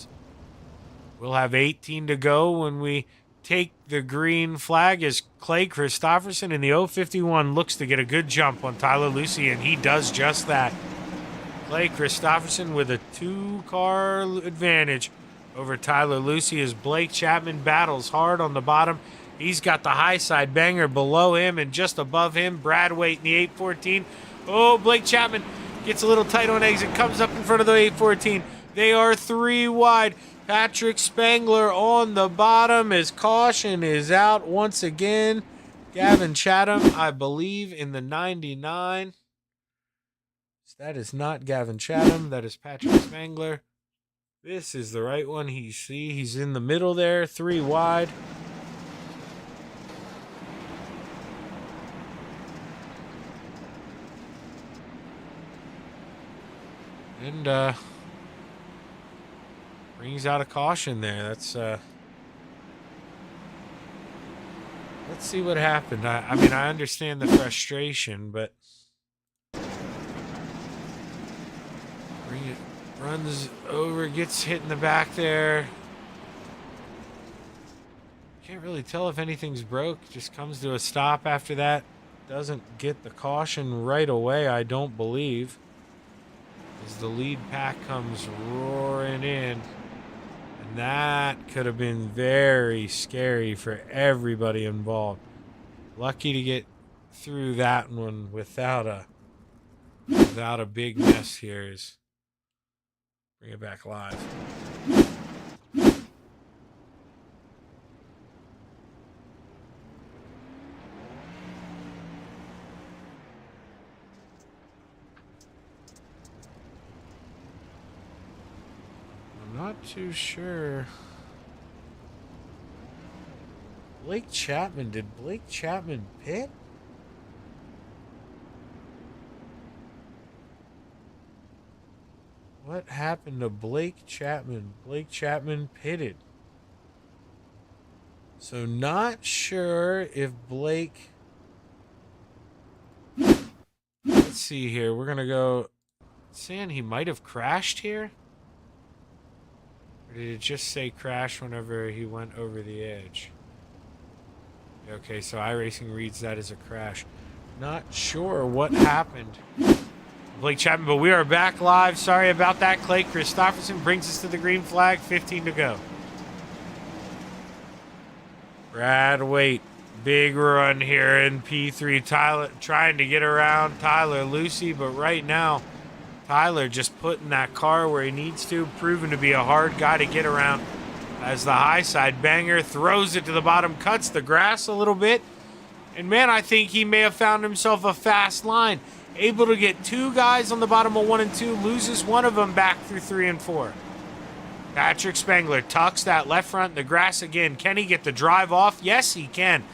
We'll have 18 to go when we take the green flag as Clay Christopherson in the 051 looks to get a good jump on Tyler Lucy, and he does just that. Clay Christopherson with a 2-car advantage over Tyler Lucy as Blake Chapman battles hard on the bottom. He's got the high side banger below him, and just above him, Brad Waite in the 814. Oh, Blake Chapman gets a little tight on exit, comes up in front of the 814. They are 3 wide. Patrick Spengler on the bottom as caution is out once again. Gavin Chatham, I believe, in the 99. That is not Gavin Chatham. That is Patrick Spengler. This is the right one. He's in the middle there, 3 wide. And brings out a caution there. That's let's see what happened. I mean, I understand the frustration, but runs over, gets hit in the back there. Can't really tell if anything's broke. Just comes to a stop after that. Doesn't get the caution right away, I don't believe. As the lead pack comes roaring in. And that could have been very scary for everybody involved. Lucky to get through that one without a big mess here. Bring it back live. I'm not too sure. Blake Chapman, did Blake Chapman pit? What happened to Blake Chapman? Blake Chapman pitted. So not sure if Blake... Let's see here. We're going to go... Saying he might have crashed here? Or did it just say crash whenever he went over the edge? Okay, so iRacing reads that as a crash. Not sure what happened. Blake Chapman, but we are back live. Sorry about that. Clay Christopherson brings us to the green flag. 15 to go. Brad Waite, big run here in P3. Tyler trying to get around Tyler Lucy, but right now, Tyler just putting that car where he needs to, proven to be a hard guy to get around. As the high side banger throws it to the bottom, cuts the grass a little bit. And man, I think he may have found himself a fast line. Able to get two guys on the bottom of 1 and 2, loses one of them back through 3 and 4. Patrick Spangler tucks that left front in the grass again. Can he get the drive off? Yes, he can.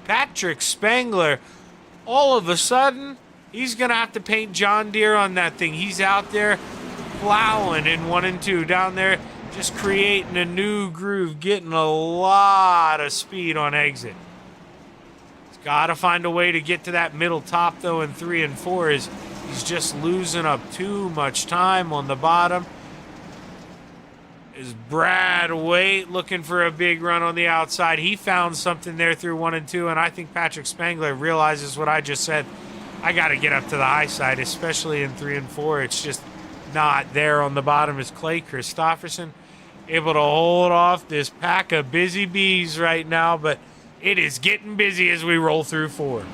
Patrick Spangler, all of a sudden, he's going to have to paint John Deere on that thing. He's out there plowing in 1 and 2 down there, just creating a new groove, getting a lot of speed on exit. He's got to find a way to get to that middle top, though, in 3 and 4. He's just losing up too much time on the bottom. Is Brad Waite looking for a big run on the outside? He found something there through 1 and 2, and I think Patrick Spangler realizes what I just said. I got to get up to the high side, especially in 3 and 4. It's just not there on the bottom. Is Clay Christopherson able to hold off this pack of busy bees right now, but it is getting busy as we roll through 4.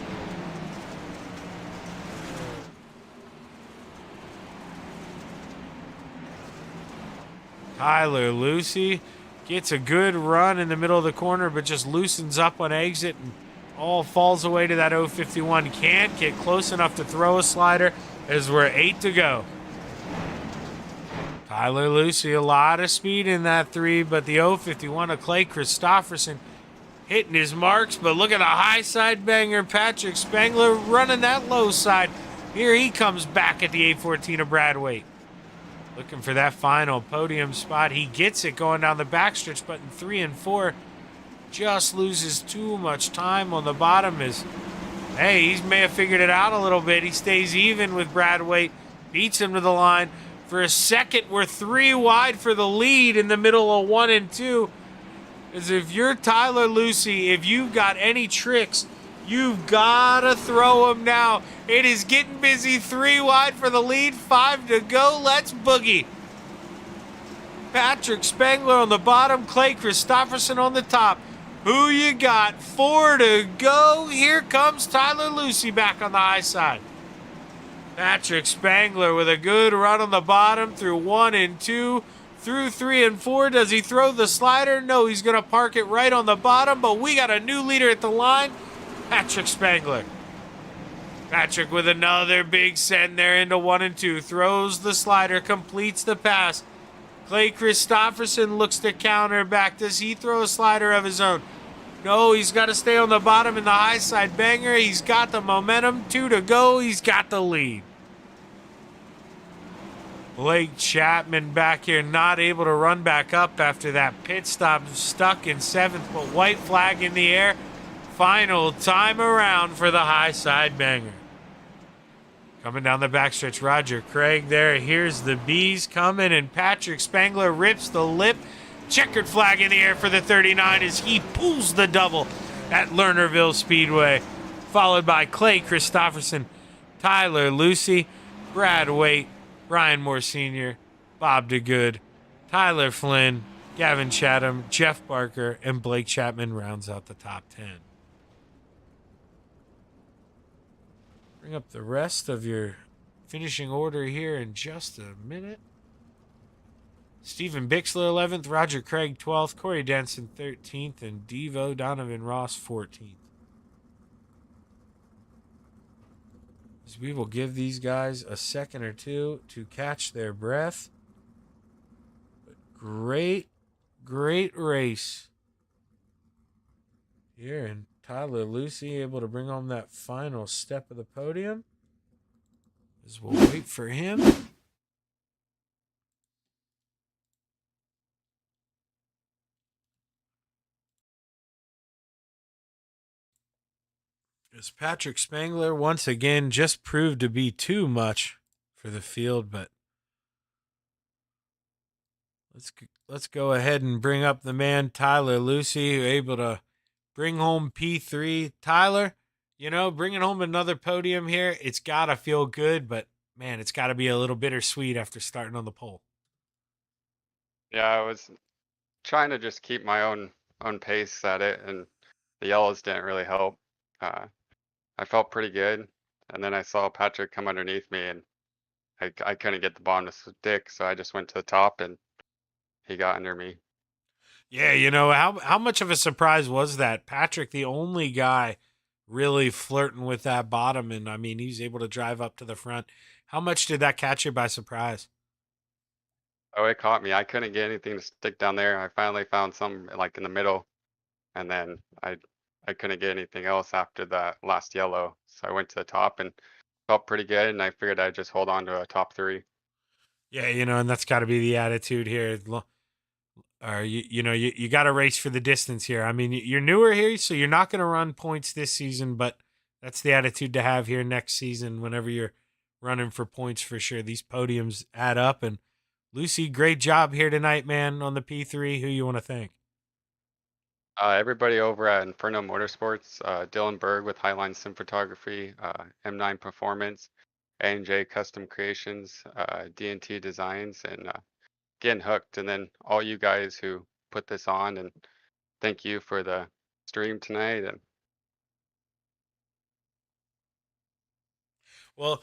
Tyler Lucy gets a good run in the middle of the corner, but just loosens up on exit and all falls away to that 051. Can't get close enough to throw a slider as we're 8 to go. Tyler Lucy, a lot of speed in that 3, but the 051 of Clay Christopherson hitting his marks. But look at the high side banger. Patrick Spangler running that low side. Here he comes back at the 814 of Brad Waite. Looking for that final podium spot. He gets it going down the backstretch, but in 3 and 4, just loses too much time on the bottom. He may have figured it out a little bit. He stays even with Brad Waite, beats him to the line. For a second, we're 3 wide for the lead in the middle of 1 and 2. As if you're Tyler Lucy, if you've got any tricks, you've got to throw them now. It is getting busy. 3 wide for the lead. 5 to go. Let's boogie. Patrick Spangler on the bottom. Clay Christopherson on the top. Who you got? 4 to go. Here comes Tyler Lucy back on the high side. Patrick Spangler with a good run on the bottom through 1 and 2. Through 3 and 4. Does he throw the slider? No, he's going to park it right on the bottom. But we got a new leader at the line. Patrick Spangler. Patrick with another big send there into 1 and 2. Throws the slider, completes the pass. Clay Christopherson looks to counter back. Does he throw a slider of his own? No, he's got to stay on the bottom in the high side banger. He's got the momentum. 2 to go. He's got the lead. Blake Chapman back here, not able to run back up after that pit stop. Stuck in 7th, but white flag in the air. Final time around for the high side banger. Coming down the backstretch, Roger Craig there. Here's the bees coming, and Patrick Spangler rips the lip Checkered flag in the air for the 39 as he pulls the double at Lernerville Speedway, followed by Clay Christopherson, Tyler Lucy, Brad Waite, Brian Moore Sr., Bob DeGood, Tyler Flynn, Gavin Chatham, Jeff Barker, and Blake Chapman rounds out the top 10. Bring up the rest of your finishing order here in just a minute. Stephen Bixler, 11th. Roger Craig, 12th. Corey Denson, 13th. And Devo Donovan Ross, 14th. As we will give these guys a second or two to catch their breath. But great race here. And Tyler Lucy able to bring home that final step of the podium. As we'll wait for him. As Patrick Spangler once again just proved to be too much for the field, but let's go ahead and bring up the man Tyler Lucy, who able to bring home P3. Tyler, bringing home another podium here, it's got to feel good, but man, it's got to be a little bittersweet after starting on the pole. Yeah, I was trying to just keep my own pace at it, and the yellows didn't really help. I felt pretty good, and then I saw Patrick come underneath me, and I couldn't get the bottom to stick, so I just went to the top, and he got under me. Yeah, how much of a surprise was that? Patrick, the only guy really flirting with that bottom, and I mean, he's able to drive up to the front. How much did that catch you by surprise? Oh, it caught me. I couldn't get anything to stick down there. I finally found some like in the middle, and then I couldn't get anything else after that last yellow. So I went to the top and felt pretty good, and I figured I'd just hold on to a top 3. Yeah, and that's got to be the attitude here. Or you got to race for the distance here. I mean, you're newer here, so you're not going to run points this season, but that's the attitude to have here next season whenever you're running for points for sure. These podiums add up, and Lucy, great job here tonight, man, on the P3. Who you want to thank? Everybody over at Inferno Motorsports, Dylan Berg with Highline Sim Photography, M9 Performance, A&J Custom Creations, D&T Designs, and getting hooked. And then all you guys who put this on, and thank you for the stream tonight. And well,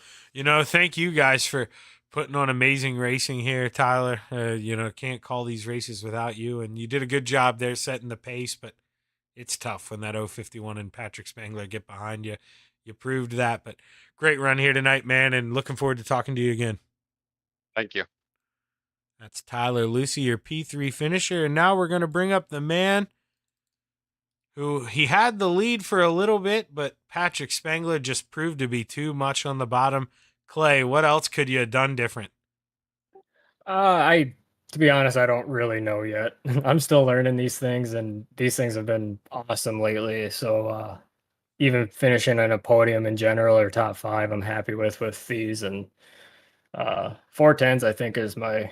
thank you guys for putting on amazing racing here, Tyler. Can't call these races without you, and you did a good job there setting the pace, but it's tough when that 051 and Patrick Spangler get behind you. You proved that, but great run here tonight, man, and looking forward to talking to you again. thank you. That's Tyler Lucy, your P3 finisher, and now we're going to bring up the man who he had the lead for a little bit, but Patrick Spangler just proved to be too much on the bottom. Clay, what else could you have done different? To be honest, I don't really know yet. I'm still learning these things, and these things have been awesome lately. So even finishing on a podium in general or top 5, I'm happy with these. And 410s, I think, is my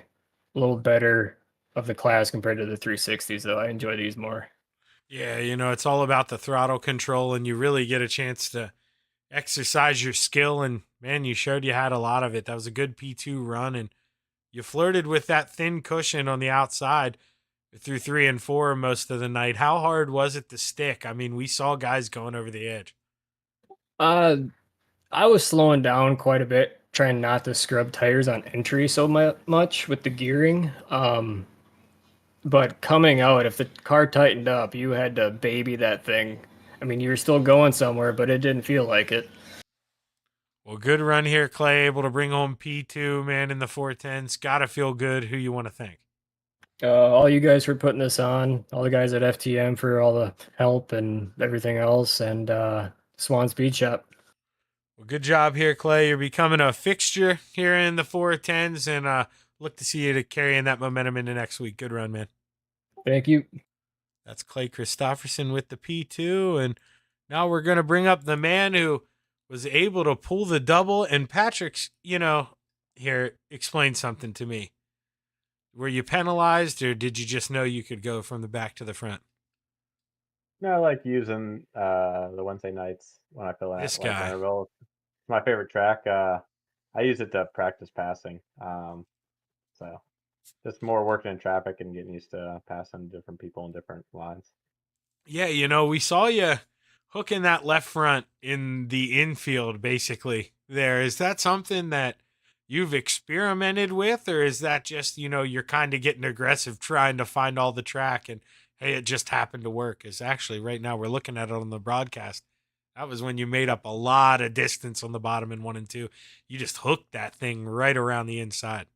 little better of the class compared to the 360s, though. I enjoy these more. Yeah, it's all about the throttle control, and you really get a chance to exercise your skill. And, man, you showed you had a lot of it. That was a good P2 run, and you flirted with that thin cushion on the outside through 3 and 4 most of the night. How hard was it to stick? I mean, we saw guys going over the edge. I was slowing down quite a bit, trying not to scrub tires on entry so much with the gearing. But coming out, if the car tightened up, you had to baby that thing. I mean, you were still going somewhere, but it didn't feel like it. Well, good run here, Clay. Able to bring home P2, man, in the 410s. Got to feel good. Who you want to thank? All you guys for putting this on, all the guys at FTM for all the help and everything else, and Swan Speed Shop. Well, good job here, Clay. You're becoming a fixture here in the 410s, and look to see you carrying that momentum into next week. Good run, man. Thank you. That's Clay Christopherson with the P2, and now we're going to bring up the man who was able to pull the double. And Patrick's, here, explain something to me. Were you penalized, or did you just know you could go from the back to the front? No, I like using the Wednesday nights when I feel This at like guy. Lernerville. It's my favorite track. I use it to practice passing. So just more working in traffic and getting used to passing different people in different lines. Yeah, we saw you hooking that left front in the infield, basically. There is that something that you've experimented with, or is that just you're kind of getting aggressive, trying to find all the track, and hey, it just happened to work? Is actually right now we're looking at it on the broadcast. That was when you made up a lot of distance on the bottom in 1 and 2. You just hooked that thing right around the inside.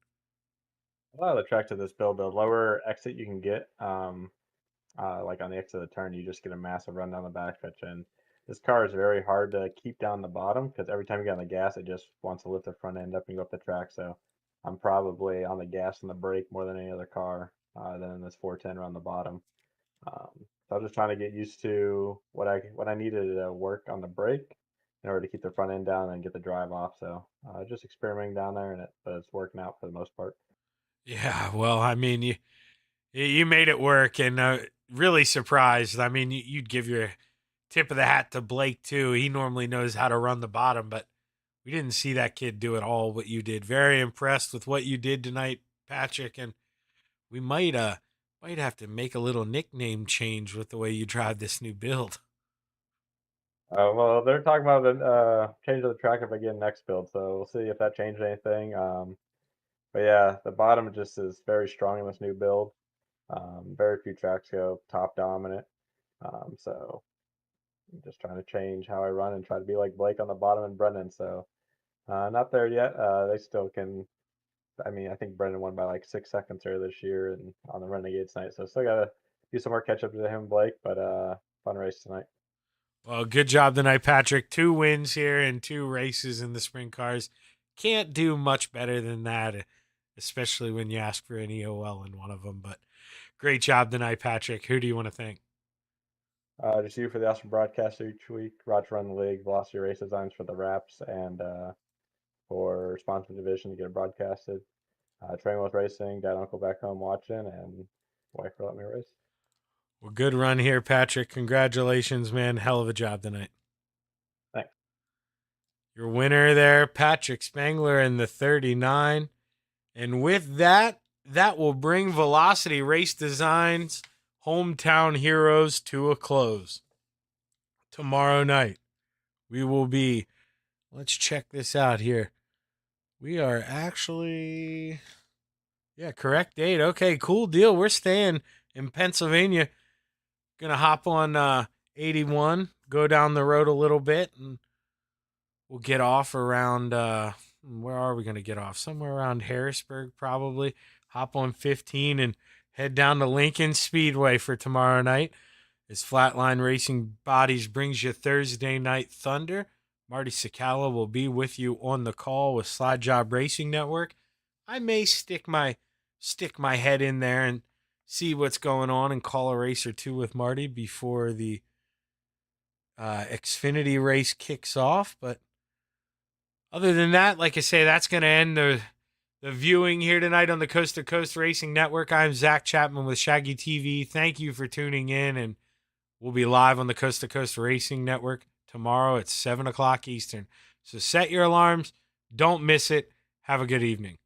A lot of the tracks of this build, the lower exit you can get, like on the exit of the turn, you just get a massive run down the backstretch. And this car is very hard to keep down the bottom because every time you get on the gas, it just wants to lift the front end up and go up the track. So I'm probably on the gas and the brake more than any other car than in this 410 around the bottom. So I'm just trying to get used to what I needed to work on the brake in order to keep the front end down and get the drive off. So just experimenting down there, but it's working out for the most part. Yeah, well, I mean, you made it work, and really surprised. I mean, you'd give your tip of the hat to Blake too. He normally knows how to run the bottom, but we didn't see that kid do it all what you did. Very impressed with what you did tonight, Patrick, and we might have to make a little nickname change with the way you drive this new build. Well, they're talking about the change of the track if I get next build, so we'll see if that changed anything. But yeah, the bottom just is very strong in this new build. Very few tracks go top dominant. So I'm just trying to change how I run and try to be like Blake on the bottom and Brendan. So not there yet. They still can. I mean, I think Brendan won by like 6 seconds earlier this year and on the Renegades night. So still gotta do some more catch up to him and Blake, but fun race tonight. Well, good job tonight, Patrick. 2 wins here and 2 races in the sprint cars. Can't do much better than that, especially when you ask for an EOL in one of them. But great job tonight, Patrick. Who do you want to thank? Just you for the awesome broadcast each week. Roger Run the League, Velocity Race Designs for the wraps, and for sponsor division to get it broadcasted. Train with racing, dad, uncle back home watching, and wife for letting me race. Well, good run here, Patrick. Congratulations, man. Hell of a job tonight. Thanks. Your winner there, Patrick Spangler in the 39. And with that, that will bring Velocity Race Designs Hometown Heroes to a close. Tomorrow night, we will be, let's check this out here. We are actually, correct date. Okay, cool deal. We're staying in Pennsylvania. Gonna hop on 81, go down the road a little bit, and we'll get off around, where are we gonna get off? Somewhere around Harrisburg, probably. Hop on 15 and head down to Lincoln Speedway for tomorrow night. As Flatline Racing Bodies brings you Thursday Night Thunder. Marty Sakala will be with you on the call with Slide Job Racing Network. I may stick my head in there and see what's going on and call a race or two with Marty before the Xfinity race kicks off. But other than that, like I say, that's going to end the viewing here tonight on the Coast to Coast Racing Network. I'm Zach Chapman with Shaggy TV. Thank you for tuning in, and we'll be live on the Coast to Coast Racing Network tomorrow at 7 o'clock Eastern. So set your alarms. Don't miss it. Have a good evening.